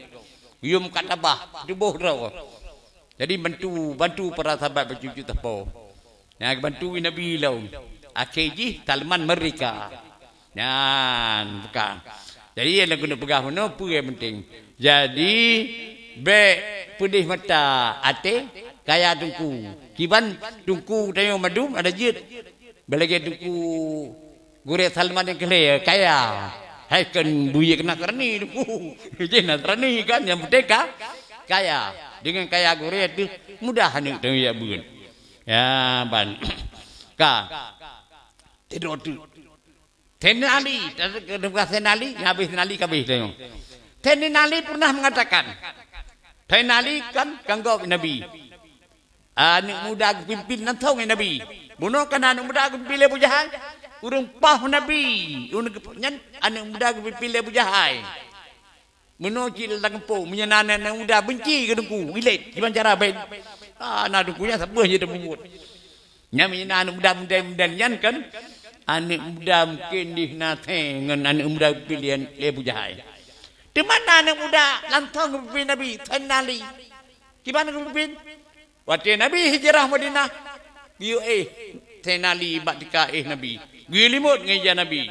Yum katabah, tubuh kau. Jadi bantu para sahabat bercucu tapo. Ya, bantu Nabi lau. Akhirnya Salman mereka. Yan, bukan. Jadi yang nak guna pegah mana apa yang penting. Jadi pedih mata ate kaya tungku. Kiban tungku tayong madum ada jid. Belagi tungku gure Salman yang kaya. Hai kan buye kena kerani tungku. Jena kerani kan yang merdeka kaya. Dengan kaya gure itu mudah ni tayong ya bun. Ya ban. Ka. Tidur tu. Tenali, habis Tenali kabeh tengok. Tenali pernah mengatakan, Tenali kan ganggu Nabi. Anak muda pimpin nantau Nabi. Bunuh kan anak muda pimpin Abu Jahal. Urung pah Nabi. Anak muda pimpin Abu Jahal. Bunuh cil langpo, menyenang anak muda benci ke dengku. Ilet, gimana cara baik? Anak dengkunya siapa je terbungut. Nya menyenang anak muda nyan kan. Anak muda mungkin dihnate dengan anak muda pilihan Abu Jahal. Di mana anak muda lantang pimpin Nabi Tenali? Gimana pimpin? Waktu Nabi hijrah Madinah, giu Tenali baktika Nabi. Giu limut ngeja Nabi.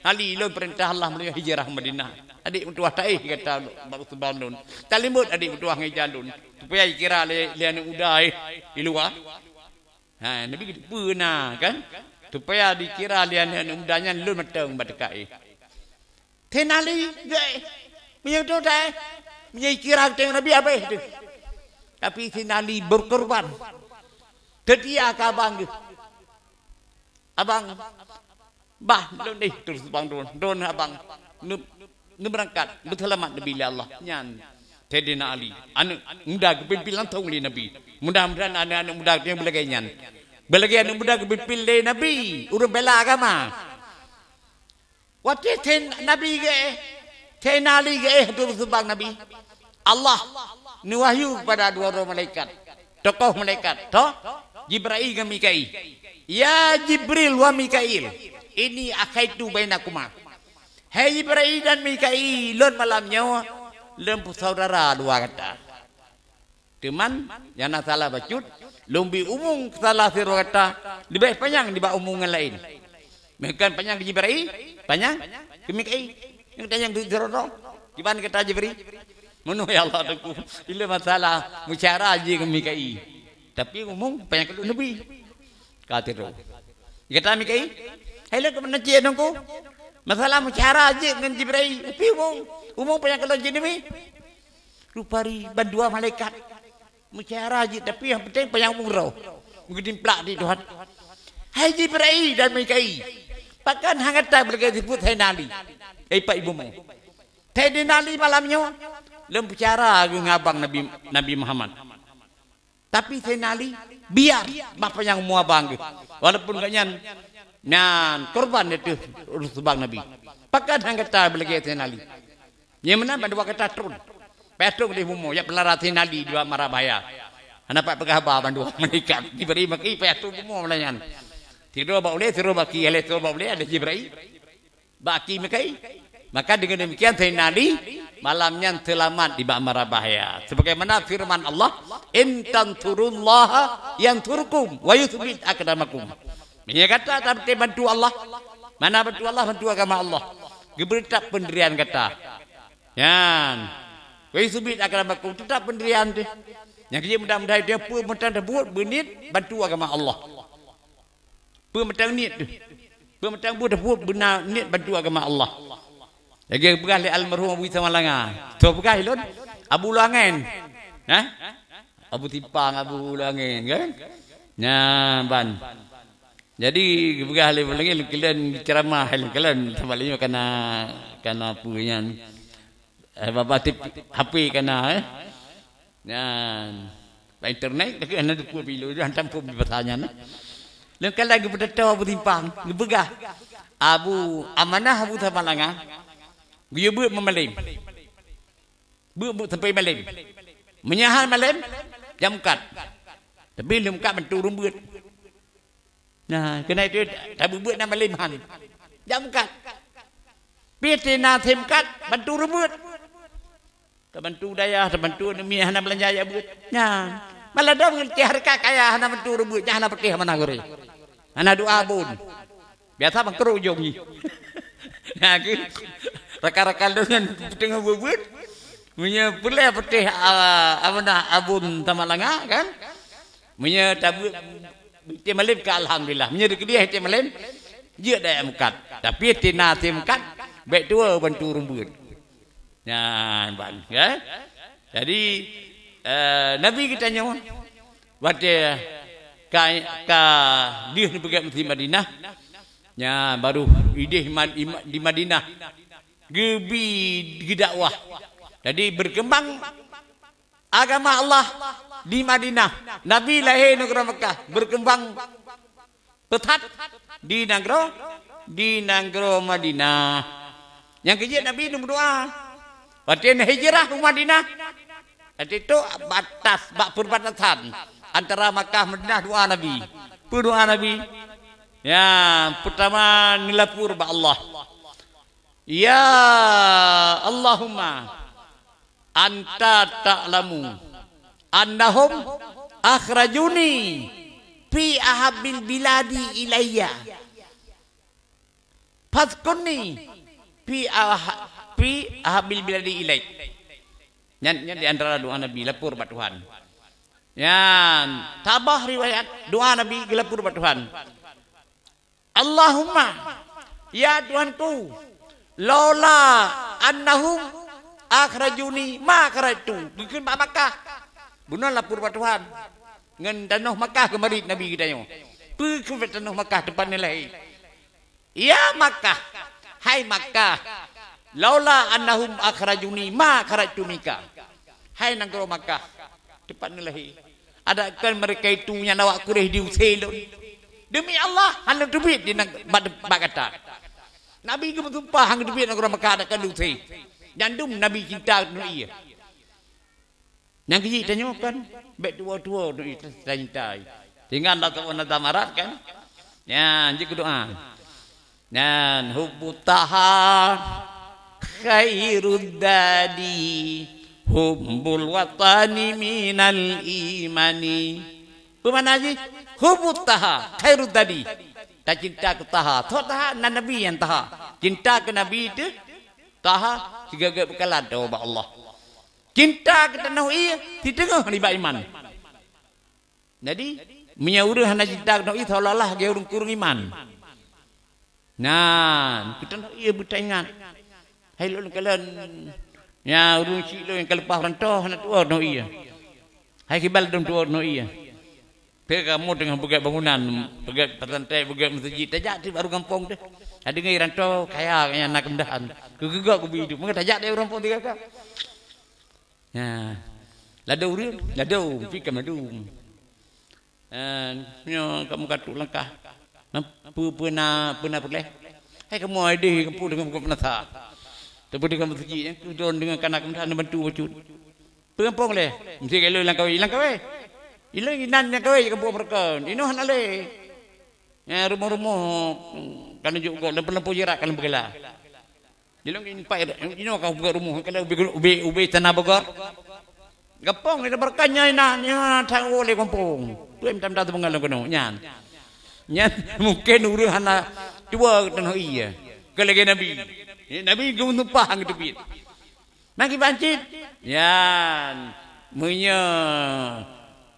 Ali lo perintah Allah melalui hijrah Madinah. Adik mentua taih kata baru sebandun. Talimut adik mentua ngeja dun. Supaya kira le anak muda di luar. Ha, Nabi pernah kan? Supaya dikira dia anak mudanya lu meteng batekai. Tenali gai. Menyuruh dah. Menyai kira tengok Nabi apa itu? Tapi Sayyidina Ali berkorban. Terdia ke abang ke? Abang, bah, don ni terus bang don abang. Nu berangkat, berselamat Nabi Allah. Nyan, Sayyidina Ali. Anak muda kepimpinan tahu li Nabi. Mudah-mudahan anak-anak muda yang belagaian. Belagi anak muda kepimpinan Nabi. Urus bela agama. Waktu Nabi ke, Sayyidina Ali ke, terus bang Nabi. Allah nuwahyu kepada dua orang malaikat. Tokoh malaikat. Toh? Jibril dan Mikail. Ya Jibril wa Mikail. Ini akhaitu bainakuma. Hai Jibril dan Mikail. Lon malamnya. Lon saudara dua kata. Teman. Yang nak salah bacut. Lumbi umum salah siru kata. Lebih panjang di bawah umungan lain. Bukan panjang ke Jibril. Panjang ke Mikail. Yang panjang ke Jibril. Gimana kata Jibril? Menuh ya Allah aku. Bila masalah musyarah je ke Mikail. Tapi umum banyak kedua Nabi. Kata tu. Kata Mikail, "Hello ke mana cik aku? Masalah musyarah je dengan Jibril. Tapi umum banyak kedua je Nabi. Rupari bandua malaikat. Musyarah je tapi yang penting banyak umroh. Mungkin plak di Tuhan. Hai Jibril dan Mikail. Pakan hangat tak boleh disebut Sayyidina Ali. Pak ibumu. Sayyidina Ali malamnya lem bicara dengan abang Nabi Muhammad. Tapi Sayyidina Ali biar bapa yang mau abang. Walaupun gak nyan korban itu urus bang Nabi. Pakat hang kata belagi Sayyidina Ali. Yang mana pada kata turun. Petung di humo ya pelara Sayyidina Ali dua marabaya. Anak pak pegahaba bandua menikah diberi maki petung humo melayan. Tidur boleh tidur baki oleh tidur boleh ada Jibril. Baki mekai. Maka dengan demikian Sayyidina Ali malamnya selamat di ba'mara bahaya. Sebagaimana firman Allah, "In tansurullaha yansurkum wa yuthbit aqdamakum." Ini kata tapi bantu Allah. Mana bantu Allah? Bantu agama Allah. Gebertak pendirian kata. Yan. Wa yuthbit aqdamakum tetap pendirian tu. Yang dia mudah-mudahan dia pun buat benit bantu agama Allah. Pemetang niat tu. Pemetang buat benar niat bantu agama Allah. Lagi pegah le almarhum Abu Samalanga. Tu pegah lon Abu Langen. Ha? Abu Tipang Abu Langen kan? Nya ban. Jadi pegah le lagi kalian ceramah kalian samalinyo kana punya bapa tip HP kana Nya internet lagi ana tu bilo hantam pun bertanya na. Lengkal lagi berdetak Abu Tipang, pegah Abu Amanah Abu Samalanga. Dia buat memalim. Buat sampai malim. Menyahan malim, jam kat. Tapi lim kat bantu rumbut. Nah, kena itu tak buat nama limhan. Jam kat. Pitina tim kat bantu rumbut. Tak bantu daya, tak bantu demi hana belanja ya buat. Nah, malah dah mengerti harga kaya hana bantu rumbutnya hana pergi mana gore. Hana doa bun. Biasa bangkru ujung ni. Nah, rakan-rakan dengan tengah buat punya pula petih abun tamalanga kan punya tabu timalim ke alhamdulillah punya dia timalim dia dah mukat tapi tina mukat baik dua bantu rumbut ya bang ya jadi Nabi kita nyawa waktu ka dia pergi ke Madinah ya baru ide di Madinah gebi dakwah. Jadi berkembang agama Allah di Madinah. Nabi lahir negara Mekah, berkembang pesat di negara Madinah. Yang kejadian Nabi berdoa. Waktu hijrah ke Madinah. Waktu itu batas perbatasan antara Mekah Madinah doa Nabi. Doa Nabi. Ya, pertama nilapur ba Allah. Ya Allahumma anta ta'lamu annahum akhrajuni fi ahabbil biladi ilayya fadhkurni fi ahabbil biladi ilayk. Yang di antara doa Nabi lapor pada Tuhan. Yang tabah riwayat doa Nabi lapor pada Tuhan. Allahumma ya Tuhanku, lola annahum akhrajuni ma akhrajtu. Bikin Makkah. Bunuh lapor pada Tuhan. Ngan tanah Makkah kemari Nabi kita yo. Pu ke tanah Makkah depan nilai. Ya Makkah. Hai Makkah. Laula annahum akhrajuni ma kharajtunika. Hai negara Makkah. Depan nilai. Adakah mereka itu yang awak Quraisy diusir. Demi Allah, hanya duit di bak kata. Nabi ke bersumpah hang duit negara Makkah adakah diusir. Jandum Nabi cinta nu iya. Yang kecil tanya kan, baik tua-tua nu cintai. Tinggal tak tahu nak marat kan? Ya, jadi doa. Dan hubbutaha khairud dadi hubbul watani minal imani. Bagaimana sih? Hubbutaha khairud dadi. Tak cinta ke taha. Taha Nabi yang taha. Cinta ke Nabi itu taha juga bekalan doa Allah. Cinta ke tanah ia di tengah riba iman. Jadi menyuruh hana cinta ke tanah ia seolah-olah dia urung kurung iman. Nah, kita nak ia bertanya. Hai lu kalian ya urung cik lu yang kelepah rantau hana tua no ia. Hai kibal dong tua no ia. Kamu dengan begat bangunan, begat perantai, begat masjid, tajak di baru kampung deh. Ada ngai rantau kaya yang nak kemudahan. Kegegak ku hidup. Mengapa tajak dia orang pun tiga kak. Ya, ladau dia, ladau, fikir madu. Kamu katuk langkah. Pernah boleh. Hai kamu ada kamu dengan bukan penata. Tapi dengan masjid yang tu dengan kanak kemudahan bantu wujud. Pengampung leh. Mesti kalau langkah. Ilang inan yang kawai kampung mereka. Ino hanale. Ya rumah-rumah kan juga lempu jerak kan begala. Ilang ini pak ino kau buka rumah kalau ubi tanah Bogor. Kampung itu berkanya ina tak boleh kampung. Tu em tam mengalang kono nyan. Nyan mungkin uruhana dua tanah iya. Kalau Nabi. Nabi gunumpah gitu bit. Nagi bancit. Yan munya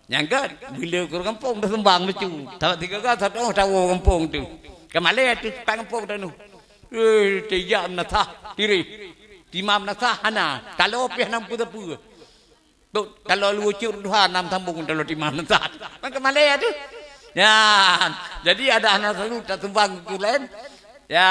nyangkat bila ke kampung dah sembang lucu. Tak tiga kali satu tahu kampung tu. Kemale tu pak kampung tu. Tejam nasah diri. Timam nasah hana. Kalau pih nam putu. Tu kalau lucu Tuhan nam sambung kalau timam nasah. Pak kemale tu. Ya, jadi ada anak selalu tak sembang tu lain. Ya,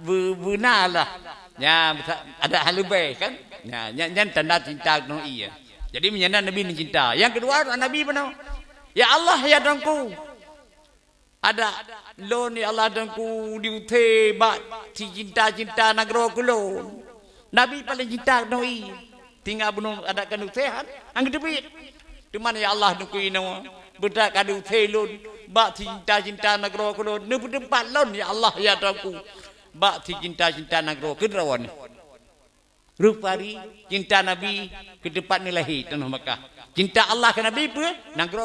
benalah. Ya, ada halubay kan. Ya, yang tanda cinta no iya. Jadi menyandang Nabi ni cinta. Yang kedua Nabi mana? Ya Allah ya dangku. Ada lo ni Allah dangku diute bak si cinta negara kulo. Nabi paling cinta noi. Tinggal bunuh ada kanu sehat. Angge debit. Di mana ya Allah dangku ino. Bedak kadu selon bak si cinta negara kulo. Ne tempat lon ya Allah ya dangku. Bak si cinta negara kedrawan. Rupari cinta Nabi ke depan nilai tanah Makkah. Cinta Allah ke Nabi pun negara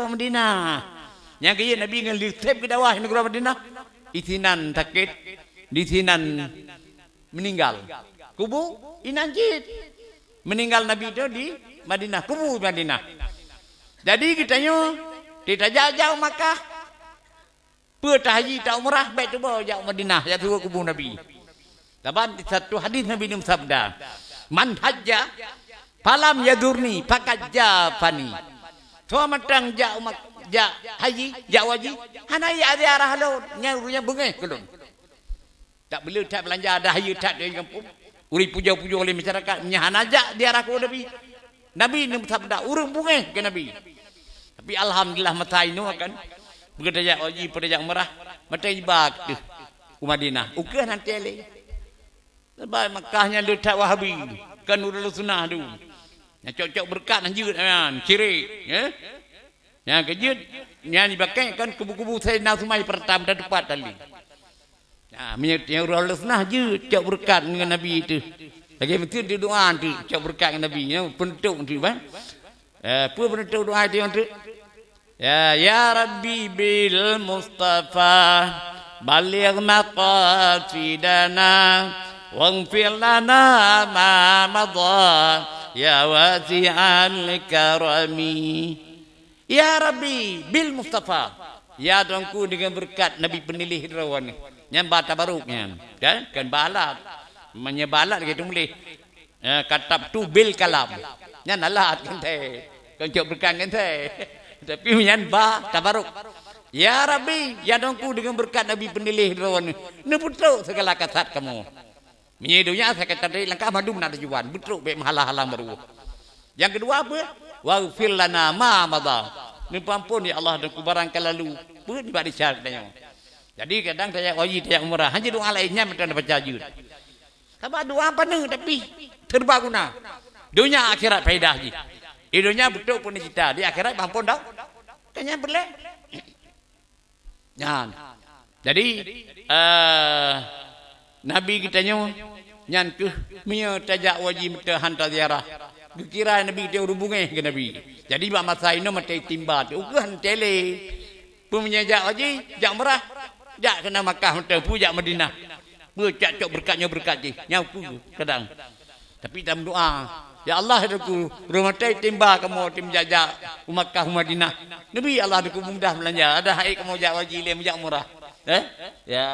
Madinah. Yang kaya Nabi ngelitip ke bawah negara Madinah. Isinan sakit, isinan meninggal. Kubu inanjit. Meninggal Nabi itu di Madinah, kubu Madinah. Jadi kitanya tidak jauh Makkah. Pertah haji tak umrah baik tu bawa jauh Madinah, jatuh kubu Nabi. Dapat satu hadis Nabi Nabi sabda, man hajja falam yadurni fakat jafani. Tua matang ja haji, ja waji, hana ya ada arah laut, nyarunya bengeh kelon. Tak boleh tak belanja ada haji tak di kampung. Uri puja-puja oleh masyarakat, nyahana ja di arah ku Nabi. Nabi Nabi sabda, urung bengeh ke Nabi. Tapi alhamdulillah mata ini kan begitu ja haji pada ja umrah, mata ibak tu Madinah. Ukah nanti le. Sebab Makkahnya letak Wahabi. Kan Nurul Sunnah tu. Yang cocok berkat dan jut kan. Cirik. Ya. Yang kejut. Yang dipakai kan kubu-kubu Sayyidina Sumai pertama dan tepat tadi. Nah, yang Nurul Sunnah jut. Cocok berkat dengan Nabi itu. Lagi betul dia doa tu. Cocok berkat dengan Nabi. Yang penutup tu. Apa penutup doa itu yang tu? Ya Rabbi bil Mustafa. Baligh maqasidana. واغفر لنا ما مضى يا واسع الكرم يا ربي بالمصطفى ya dongku dengan berkat Nabi penilih rawan yang bata baruknya kan balat menyebalat gitu boleh katab tu bil kalam Nyan alat kan teh. Kencok berkah kan teh. Tapi nyan ba tabaruk. Ya Rabbi, ya dongku dengan berkat Nabi penilih rawan. Ne betul segala kasat kamu. Menyedunya saya kata tadi langkah madu nak tujuan. Betul be halang-halang baru. Yang kedua apa? Wa fil lana ma madha. Ni pampun ya Allah dongku barang lalu. Pun di bari syaratnya. Jadi kadang saya wajib yang umrah hanya doa lainnya macam baca juz. Tambah doa apa ni tapi terbaguna. Dunia akhirat faedah ji. Dunia betul pun cita, di akhirat mampun dah. Kayaknya boleh. Nyan. Jadi Nabi kita nyan ke mia tajak wajib mata hantar ziarah. Kira Nabi dia hubungi ke Nabi. Jadi bak masa ini mata timba tu kan tele. Pemenyajak wajib jak merah. Jak kena Makkah mata pujak Madinah. Bercak cok berkatnya berkat je. Nyapu kadang. Tapi dalam doa, ya Allah aku rumah timba kamu tim jajak Makkah Madinah. Nabi Allah aku mudah belanja. Ada hai kamu jak wajib le jak murah. Ya,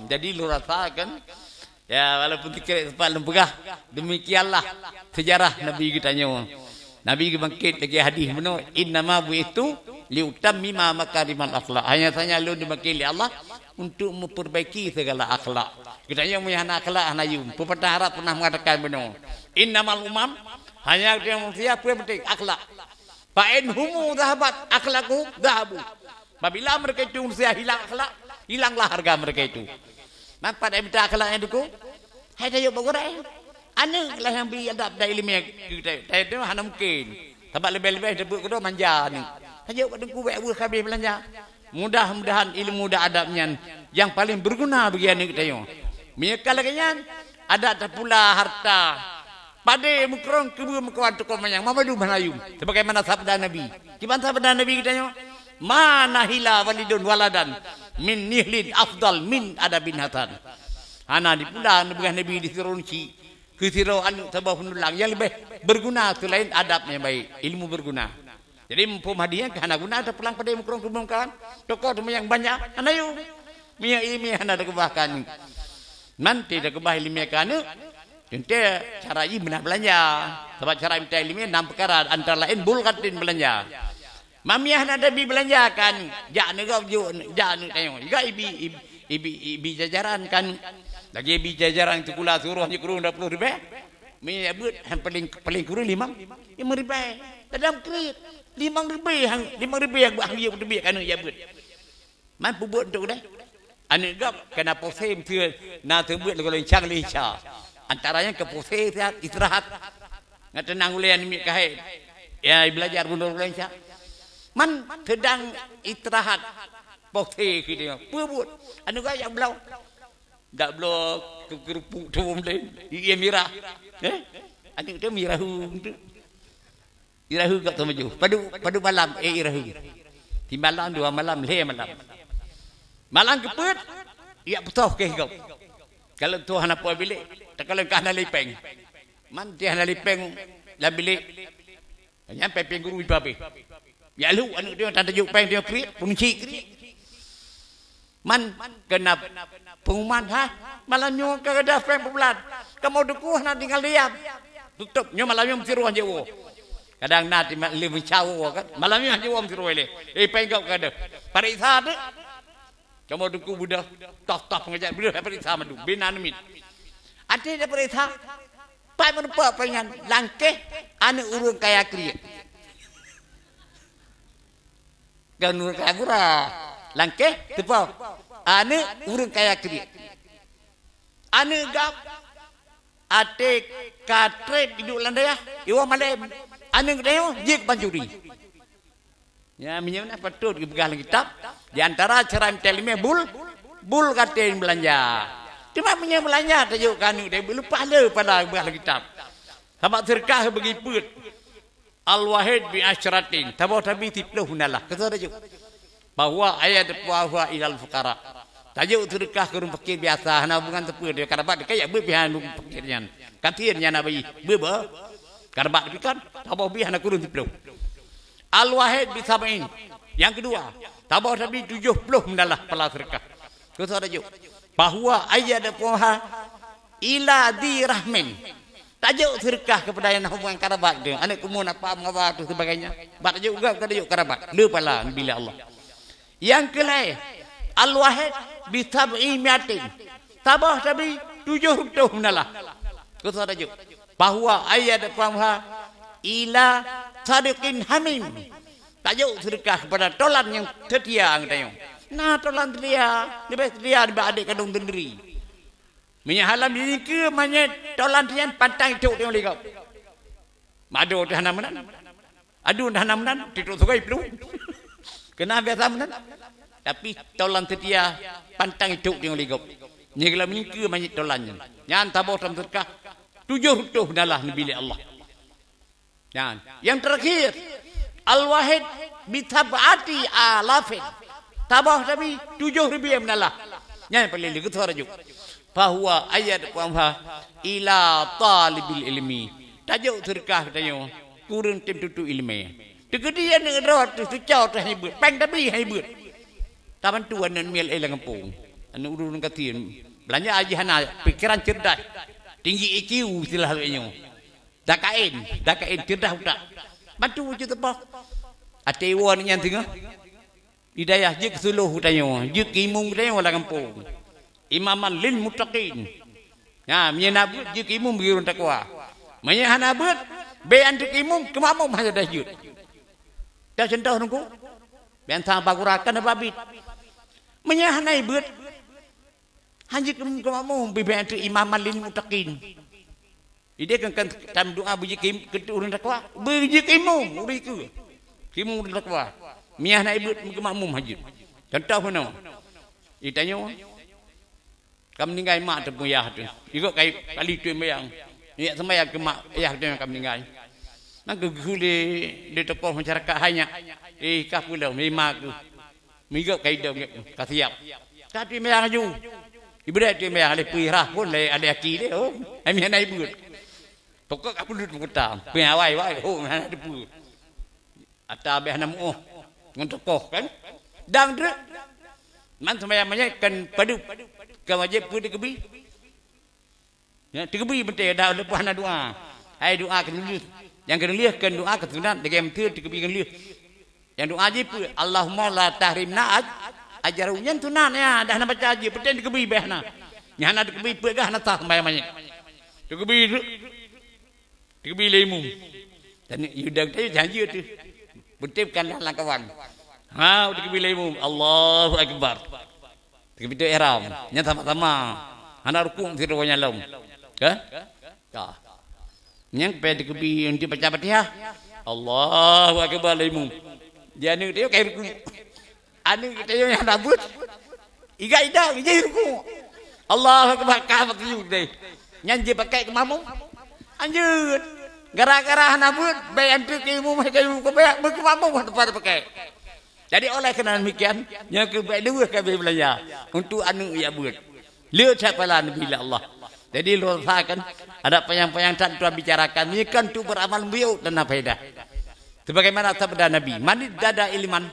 jadi lu rasakan ya walaupun dikira sempat lempegah demikianlah sejarah Nabi kita nyawa. Nabi bangkit lagi hadis benar innama buitu liutammima makarimal akhlak. Hanya saja lu dipanggil Allah untuk memperbaiki segala akhlak. Kita yang punya akhlak anayum. Pepatah Arab pernah mengatakan benar. Innamal umam hanya dia manusia apa yang penting akhlak. Fa in humu dhahabat akhlaku dhahabu. Apabila mereka itu manusia hilang akhlak, hilanglah harga mereka itu. Nampak dah minta akhlaknya itu? Hai dah yuk bergerak. Anak lah yang beri adab dari ilmiah kita. Itu mana mungkin. Sebab lebih-lebih dia buat kedua manja ni. Saja kat dengku baik buat habis belanja. Mudah-mudahan ilmu dan adabnya yang paling berguna bagi anak kita yo. Mereka lagi ada pula harta. Pada mukrong kebu mekawan tu yang mamadu Melayu. Sebagaimana sabda Nabi. Gimana sabda Nabi kita yo? Mana hila walidun waladan min nihlin afdal min adabin hasan. Ana di pula Nabi disirunci. Kesiro anu sabah penulang yang lebih berguna selain adab yang baik, ilmu berguna. Jadi mumpung hadiah ke anak guna ada pulang pada mukrong kubung kawan. Tokoh tu yang banyak, anayu. Mia ini anda ada kebahkan. Nanti ada kebah ilmiah kan? Tentu cara ini benar belanja. Sebab cara minta ilmiah 6 perkara antara lain bulkatin belanja. Mamiah ada bi belanja kan? Jak negau jak ni tengok. Juga ibi jajaran kan. Lagi ibi jajaran itu kula suruhnya kurung 20 ribu. Mia buat yang paling kurang 5 ribu. Dalam kredit 5 ribu yang buat dia lebih kan ya buat. Mampu buat untuk dah. Anak gap kena posem tu na terbuat kalau cang licha. Antaranya ke posem istirahat. Ngata nang ulian mi kahai. Ya belajar bundul licha. Man sedang istirahat posem dia. Buat. Anak gap yang belau. Dak belau kerupuk tu lain. Ia mirah. Anak tu mirahu tu. Irahu kat maju. Padu malam irahu. Di malam 2 malam le malam. Malam keput ia betul ke kau. Kalau Tuhan apa bilik, tak kalau kau nak lipeng. Man dia nak lipeng dalam bilik. Nyampe peng guru ibabe. Ya lu anak dia tak tajuk peng dia kri, punci kri. Man kena pengumuman malam nyo ke ada peng pebulan. Kamu dukuh nak tinggal diam. Tutup nyo malam nyo mesti ruang jewo. Kadang nanti lebih cawo kan. Malamnya hanya orang suruh ele. Penggap kada. Parisa tu. Kamu duku budak. Toh pengajak budak parisa madu. Binan mit. Ada dia parisa. Pai menupa pengen langkeh ane urung kaya kriya. Kan urung kaya gura. Langkeh tepa. Ane urung kaya kriya. Ane gap ate katre hidup landaya. Iwa malam. Anak dia jik banjuri. Ya minyak apa tu dipegang kitab. Di antara cara mentelime bul katain belanja. Cuma punya belanja tajuk kanu dia lupa ada pada pegang kitab. Sebab sedekah bagi put. Al-wahid bi asyratin. Tabi tipluh hunalah. Kata tajuk. Bahwa ayat bahwa ilal fuqara. Tajuk sedekah kurang fakir biasa hana bukan tepu dia karabat kayak berpihan fakirnya. Katiannya nabi beba. Karabat kan tabah bi hana kurun 70. Al-wahid bi sab'in. Yang kedua, tabah nabi 70 mendalah pala sedekah. Kata tajuk. Bahwa ayat puha ila di rahmin. tajuk sedekah kepada yang hubungan kerabat dia. Anak kumur apa mengapa tu sebagainya. Bat juga tajuk kerabat. Lupalah bila Allah. Yang kelai al-wahid bi sab'i miatin. Tabah tapi 70 menalah. Kata tajuk. Bahawa ayat pamha ila sadiqin hamim. Tajuk sedekah kepada tolan yang setia katanya. Nah tolan setia, lebih setia daripada adik kandung sendiri. Menyahalam ini ke mana tolan tian pantang cuk tengok ligau. Madu dah namanan. Adu dah namanan tidur sungai perlu. Kena biasa menan. Tapi tolan setia pantang cuk tengok ligau. Nyegelam ini ke mana tolannya. Yang tabah dalam sedekah 70 dalah nabi Allah. Dan yang terakhir al-wahid bi tab'ati alafin. Tabah tapi 7,000 menalah. Yang paling dekat rajuk. Bahawa ayat kuamha ila talibil ilmi. Tajuk sedekah katanya kurang tentu ilmu. Tegedian ngerot tu secau tu hibut. Pang tapi hibut. Taman tuan dan miel elang kampung. Anu urun katin. Belanja aji hana pikiran cerdas. Tinggi IQ istilah katanya. Dakain cerdas utak. Bantu wujud apa? Atewan yang tengah. Hidayah je kesuluh katanya. Je kimung katanya orang kampung. Imaman lil muttaqin. Ya, menyenabut je kimum bagi orang takwa. Menyenabut bayan je kimum kemamum hanya dahjud. Dah contoh nunggu. Bayan sang bagurakan apa bit. Menyenai but. Hanya kemamum bayan je imaman lil muttaqin. Dia kan tam doa bagi kim ke orang takwa. Bagi kimum uri ke. Kimum orang takwa. Menyenai but kemamum hanya. Contoh mana? Ditanya kamu meninggal mak tu puyah tu. Ikut kai kali tu mayang. Ni semaya ke mak ayah tu yang kamu meninggal. Nak gule di tokoh masyarakat hanya. Kah pula mak tu. Minggu kai dah kasiap. Tapi mayang aju. Ibu dah tu mayang le pirah pun le ada aki dia. Oh, ami hanai but. Pokok aku duduk ketam. Piawai wai. Oh, hanai depu. Ata abah namu oh. Ngon tokoh kan. Dang tu. Man semaya kan padu kau wajib pun dikebi. Ya, dikebi betul dah lepas nak doa. Hai doa kena lihat. Yang kena lihat kan doa kesunat dengan betul dikebi kena lihat. Yang doa wajib Allahumma la tahrimna ajarunya sunat ya dah nak baca aja betul dikebi behna. Yang nak dikebi pegah nak tak sembahyang banyak. Dikebi lemu. Dan yudak tu janji tu. Betul kan lah kawan. Ha dikebi lemu. Allahu akbar. Begitu ihram, nya sama-sama. Anak rukuk sirwanya long. Ke? Ya. Yang pe dikebi untuk baca Fatihah. Allahu akbar limu. Dia ni dia kai rukuk. Anu kita yang dabut. Iga ida je rukuk. Allahu akbar ka begitu deh. Nyanyi pakai kemamu. Anjut. Gara-gara hanabut bayan tu kimu pakai rukuk bayak berkemamu tempat pakai. Jadi oleh kerana demikian, yang kebaik dua kami belajar untuk anu ia buat. Lihat siapa lah Nabi Allah. Jadi lupakan ada yang tak tuan bicarakan. Ini kan tu beramal biuk dan faedah. Sebagaimana sabda Nabi, manid dada ilman,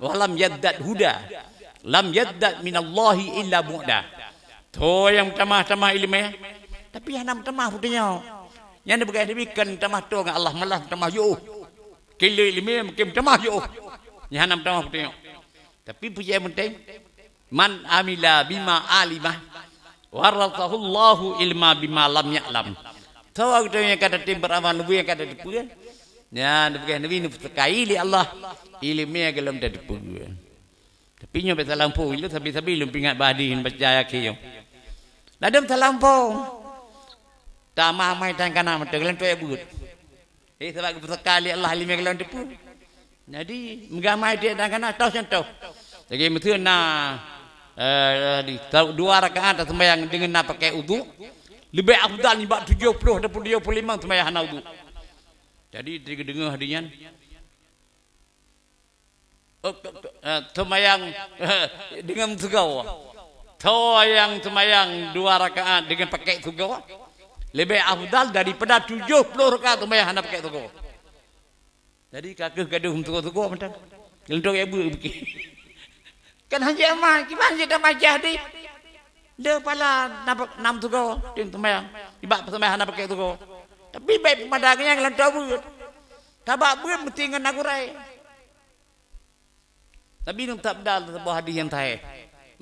walam yaddad huda, lam yaddad minallahi illa bu'da. Tu yang tamah ilmu, tapi yang nam tamah putihnya. Yang dia berkata tamah tu dengan Allah malah tamah yuh. Kila ilmu mungkin tamah yuh. Yang nam tamah tengok. Tapi puji yang penting man amila bima alimah warathahu Allahu ilma bima lam ya'lam. Tahu kita yang kata tim beramal nabi yang kata depu kan. Ya nabi ni terkai li Allah ilmu yang gelam dah depu. Tapi nyo besar lampu itu sabi-sabi lum pingat badiin percaya kiyo. Ladam talampau. Tamah mai tan kana mata gelam tu ya but. Sebab sekali Allah ilmu yang gelam depu. Jadi menggamai dia dan kana tahu contoh. Jadi mesti di 2 rakaat sembahyang dengan nak pakai wudu lebih afdal ni 70 ataupun 25 sembahyang hana wudu. Jadi dengar hadian sembahyang dengan segau. Yang sembahyang 2 rakaat dengan pakai segau lebih afdal daripada 70 rakaat sembahyang hana pakai segau. Jadi kakak gaduh untuk macam gelendong ibu begini. Kan hanya mah, gimana kita macam ni? Dia pala nam tu go, ting temayang. Ibak sembahyang nak pakai tu go. Tapi baik pemadangnya yang lantau buat. Tabak buat mesti dengan nagurai. Tapi nung tak dal sebuah hadis yang sahih.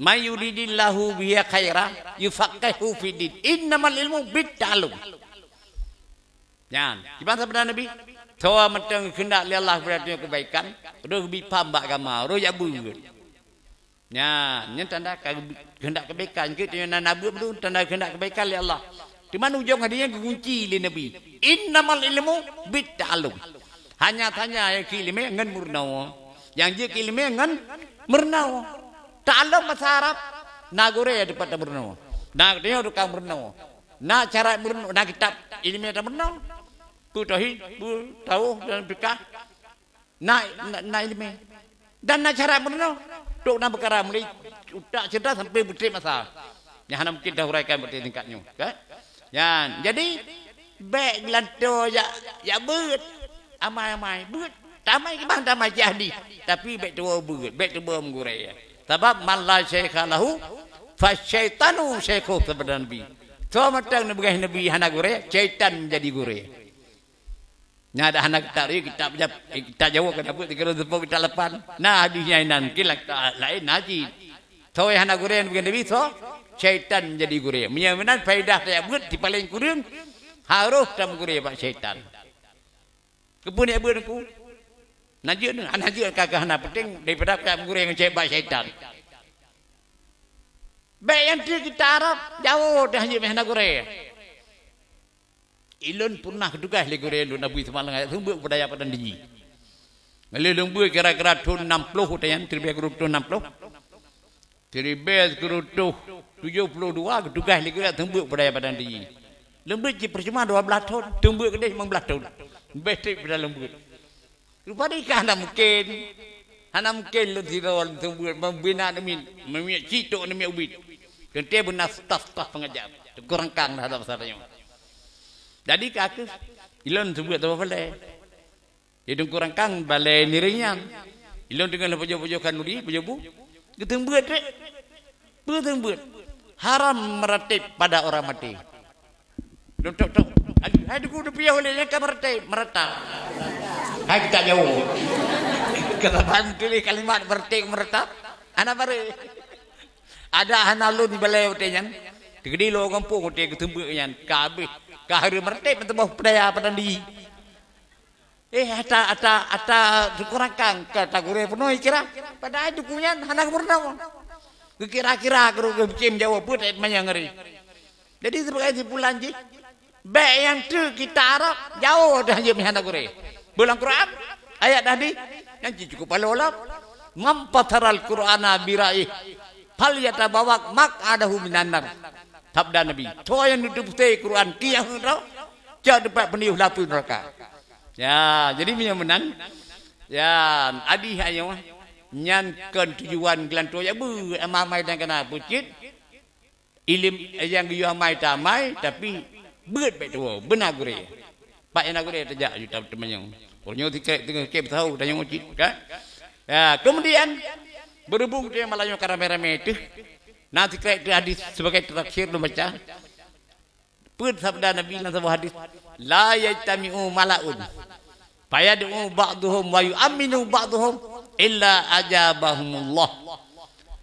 May yuridillahu bihi khaira yufaqihu fid din. Innamal ilmu bitta'allum. Jangan. Gimana sabda Nabi? Tawa matang kehendak Allah berarti kebaikan, ro bi pambak agama, ro ya buat. Ya, ini tanda kehendak kebaikan ke tanya nabi betul tanda kehendak kebaikan oleh Allah. Di mana ujung hadiahnya kunci oleh Nabi. Innamal ilmu bitta'allum. Hanya tanya yang ilmu ngan murnawa. Yang je ilmu ngan murnawa. Ta'allum bahasa Arab nagore dapat murnawa. Nak dia tukang murnawa. Nak cara murnawa, nak kitab ilmu ada murnawa. Bu tauhid, bu tahu dan fikah. Nak ilmu. Dan nak cara murnawa. Tok nak perkara mulai utak cerdas sampai betul masalah. Yang hana mungkin dah huraikan betul tingkatnya. Kan? Yan. Jadi baik gelanto ya beut. Amai beut. Tamai ke bang tamai jadi. Tapi baik tu beut, baik tu mengurai. Sebab man la syekha lahu fa syaitanu syekhu sabda Nabi. So matang Nabi hana gurai, syaitan menjadi gurai. Nah ada anak kita jawab kan apa tiga ratus kita lepan. Nah hadisnya inan kilak lain najis. So yang anak guren bukan Nabi so syaitan menjadi guren. Menyamanan faedah saya buat di paling kurang harus dalam guren pak syaitan. Kebun ya berku. Najis ni anak najis kagak anak penting daripada dalam guren yang pak syaitan. Baik yang kita Arab jauh dah hanya anak guren. Ilun pernah kedugas le gore ilun Nabi semalang ayat sumbu budaya padan diji. Ngelilung bu kira-kira tahun 60 tayan terbiak guru tahun 60. Terbiak guru 72 kedugas le gore sumbu budaya padan diji. Lembut je percuma 12 tahun, tumbuh gede 15 tahun. Betik pada lembut. Rupanya kan hana mungkin lu tidak tumbuh membina demi memik citok demi ubit. Dan dia benar staf pengajap. Kurang kang dah besarnya. Jadi kakek ilon sebut apa balai. Hidung kurang kang balai niringan. Ilon dengan pojok-pojokan nuri, pojobu. Ketembut dek. Betembut. Haram meratip pada orang mati. Tok. Aduh ku piah oleh yang meratip, meratap. Hai kita jauh. Ketapan pilih kalimat bertik meratap. Anak baru. Ada anak lu di balai hotelnya. Digedi lo kampung hotel ketembut yang kabeh. Kahari mertep itu bawa pedaya padan di. Ata kurang kang kata gure penuh kira. Pada itu punya anak bernama. Kira-kira kalau kim jawab pun banyak ngeri. Jadi sebagai simpulan je. Baik yang tu kita Arab jauh dah je anak gure. Bulan Quran ayat tadi yang cukup palolap. Mampataral Qur'ana birai. Fal yatabawak maq'adahu minan nar. Sabda Nabi. Tua yang duduk putih Quran tiang tau. Jangan dapat peniuh lapis neraka. Ya, jadi punya menang. Ya, adi ayo nyan kan tujuan gelan tua ya bu amai dan kena pucit. Ilim yang dia amai tamai tapi beut baik tua benar gure. Pak yang gure terjak juta temannya. Orangnya tengah kep tahu dan yang ucit kan. Ya, kemudian berhubung dia Melayu karame-rame itu. Nanti kira hadis sebagai terakhir membaca. Pun sabda Nabi dalam sebuah hadis, la yajtami'u mala'un fayad'u ba'duhum wa yu'minu ba'duhum illa ajabahumullah.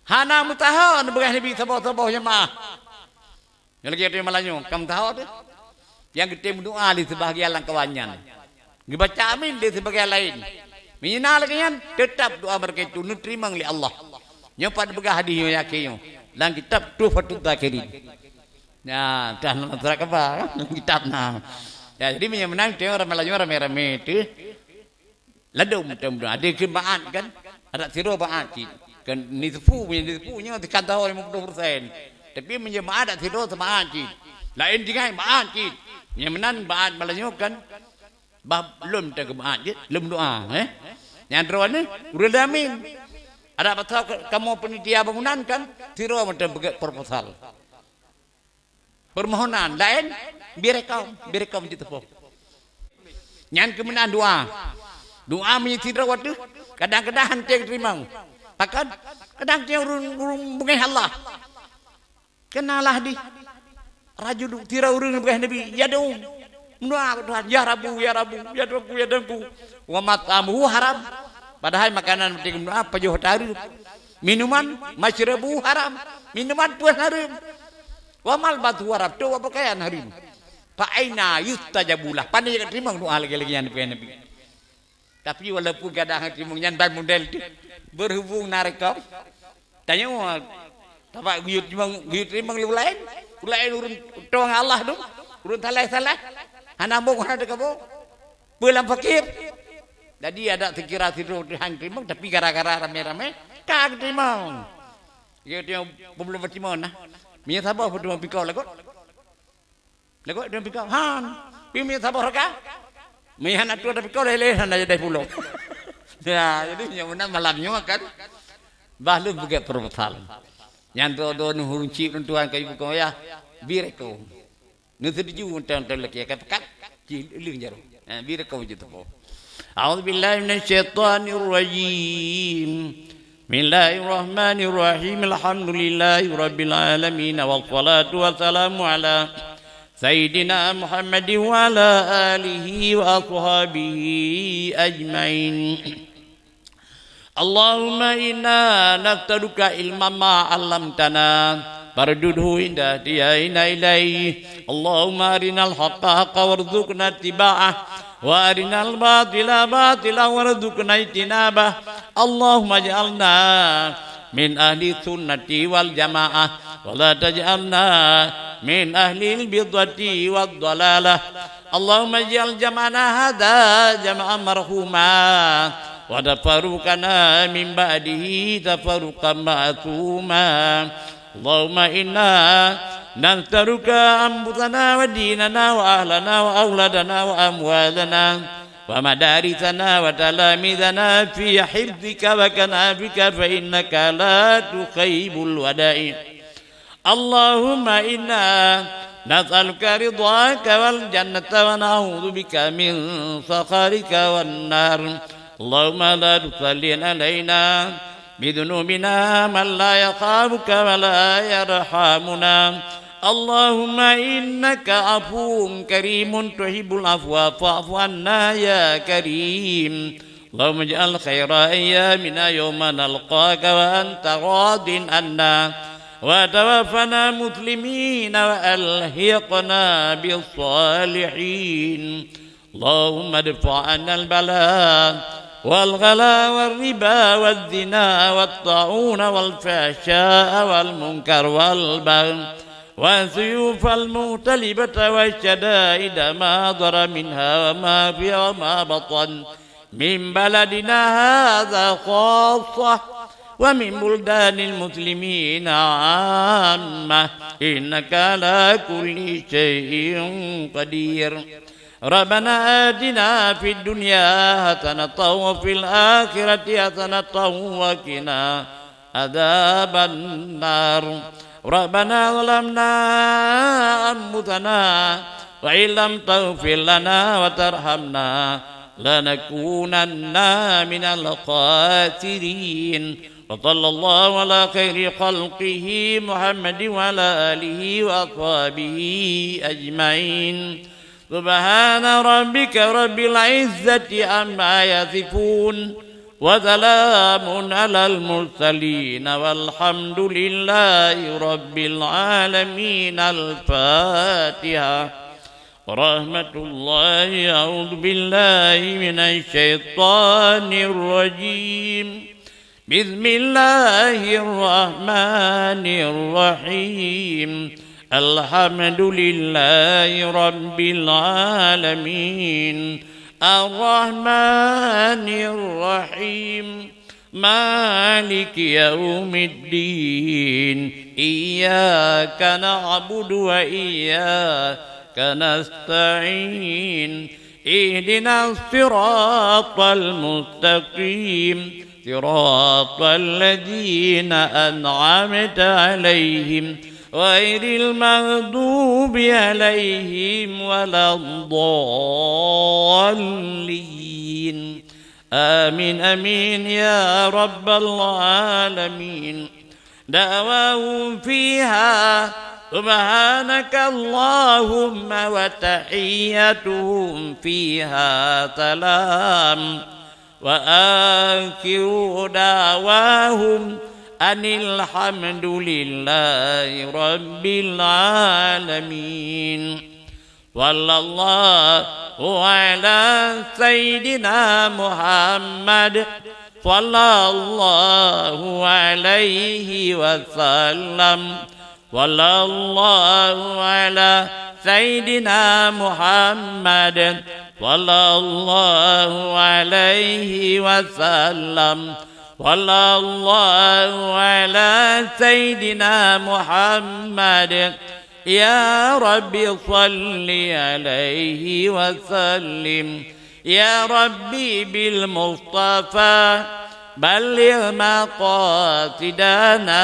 Hana mutahan begas Nabi sabah-sabah jemaah. Yang lagi ada Melayu, kamu tahu tu? Yang kita berdoa di sebahagian langkawannya. Dibaca amin di sebagian lain. Minal lagi kan tetap doa mereka itu diterima oleh Allah. Yang pada begas hadis yang yakin. Dalam kitab Tuhfatul Dzakirin. Ya, dah nak terak apa? Kitab nah. Ya, jadi menang dia orang Melayu rame-rame itu. Ladum mudah-mudahan ada kemaat kan? Ada siro baat kan nisfunya dikata oleh 50%. Tapi menjemaat ada siro semaat cik. Lain juga baat cik. Yang menang baat Melayu kan? Belum tak kemaat cik, belum doa Yang teruan ni udah amin. Ada betul kamu penitia bangunan kan? Tiro macam proposal. Permohonan lain birekam gitu po. Yang kemudian doa menyitira waktu kadang-kadang dia terima. Bahkan kadang dia urung bungai Allah. Kenalah di rajul tira urang bekas Nabi ya dong. Mendoa ya Rabbu ya Rabbu ya Rabbu ya Rabbu. Wa mat'amuhu haram. Padahal makanan penting apa jauh dari minuman masyrabu haram. Minuman pun haram. Wa mal batu haram tu apa pakaian haram. Fa aina yustajabulah. Pandai jangan terima doa lagi-lagi yang Nabi. Tapi walaupun kadang terima nyantai model tu berhubung narik kau. Tanya tapak guyut terima lain urun tuang Allah tu urun salah hana bong hana dekabo belam fakir jadi ada sekira tiru hang terima tapi gara-gara rame-rame kag terima dia belum berterima nah minyak sabar berterima pikau lagu dia pikau han minyak sabar ka minyak anak tu ada pikau lele hana jadi pulau ya jadi yang mana malamnya makan balu bukan permasalahan yang tu nuhurun cip tuan kayu kau ya bireko nusuju untuk lelaki kat kat cilung jarum bireko je tu. A'udzubillahi minasyaitonirrajim. Bismillahirrahmanirrahim. Alhamdulillahi rabbil alamin wassalatu wassalamu ala sayyidina Muhammad wa ala alihi wa ashabihi ajmain. Allahumma inna nas'aluka ilman ma 'allamtana farduhu inda diyaina ilaihi. Allahumma arinal haqqa haqqa warzuqna ittiba'ah wa arinal batila batila warzuqna ijtinabah. Allahumma ij'alna min ahli sunnati wal jamaah wa la taj'alna min ahli al-bid'ati wad dalalah. Allahumma ij'al jam'ana hadha jam'an marhuma wa tafarruqana min ba'dihi tafarruqan ma'suma. Allahumma inna nas'aluka anfusana wa dinana wa ahlana wa auladana wa amwalana wa madarisana wa talamidana fi hifdzika wa kanafika fa innaka la tukhaybul wada'i. Allahumma inna nas'aluka ridwaka wal jannata wa na'udzu bika min sakharika wan nar. Allahumma la tusalli alaina bidunubina man la yakhafuka wa la yarhamuna. Allahumma innaka afuwun karimun tuhibbul afwa fa'fu anna ya karim. Allahumma ij'al khaira ayyamina yawma nalqaka wa anta radin anna wa tawaffana muslimina wa alhiqna bis salihin. Allahumma adfa' anna al-bala والغلا والربا والزنا والطاعون والفحشاء والمنكر والبغي والسيوف المختلبة والشدائد ما ضر منها وما فيها وما بطن من بلدنا هذا خاصة ومن بلدان المسلمين عامة إنك على كل شيء قدير. ربنا آتنا في الدنيا حسنة وفي الآخرة حسنة وقنا عذاب النار. ربنا ظلمنا أنفسنا وإن لم تغفر لنا وترحمنا لنكونن من الخاسرين. وصلى الله على خير خلقه محمد وعلى آله وأصحابه أجمعين. سبحان ربك رب العزة عما يصفون وسلام على المرسلين والحمد لله رب العالمين. الفاتحة. ورحمة الله. أعوذ بالله من الشيطان الرجيم. بسم الله الرحمن الرحيم. الحمد لله رب العالمين. الرحمن الرحيم. مالك يوم الدين. إياك نعبد وإياك نستعين. اهدنا الصراط المستقيم. صراط الذين أنعمت عليهم غير المغضوب عليهم ولا الضالين. آمين آمين يا رب العالمين. دعواهم فيها سبحانك اللهم وتحيتهم فيها سلام وآخر دعواهم أن الحمد لله رب العالمين صلى الله على سيدنا محمد صلى الله عليه وسلم صلى الله على سيدنا محمد صلى الله عليه وسلم صلى الله على سيدنا محمد يا رب صل عليه وسلم يا ربي بالمصطفى بلغ مقاصدنا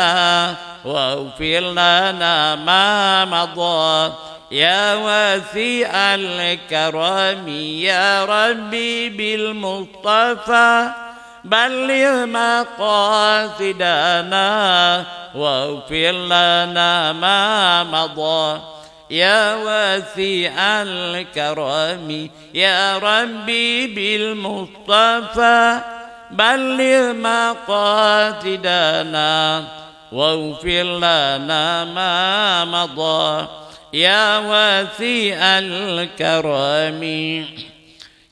واغفر لنا ما مضى يا واسع الكرم يا ربي بالمصطفى بلغ مقاصدنا واغفر لنا ما مضى يا واسع الكرم يا ربي بالمصطفى بلغ مقاصدنا واغفر لنا ما مضى يا واسع الكرم.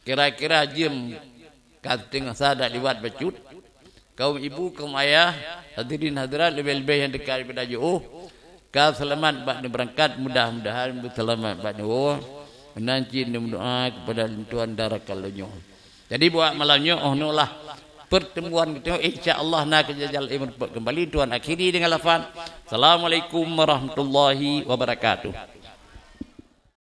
Kira-kira jam kating sadak liwat bacut. Kaum ibu, kaum ayah, hadirin hadirat lebih-lebih yang dekat daripada jauh. Kau selamat bakni berangkat, mudah-mudahan selamat bakni menanti doa kepada Tuhan darah kalonyo. Jadi buat malamnya lah pertemuan kita insya-Allah nak kejajal kembali Tuhan akhiri dengan lafaz Assalamualaikum warahmatullahi wabarakatuh.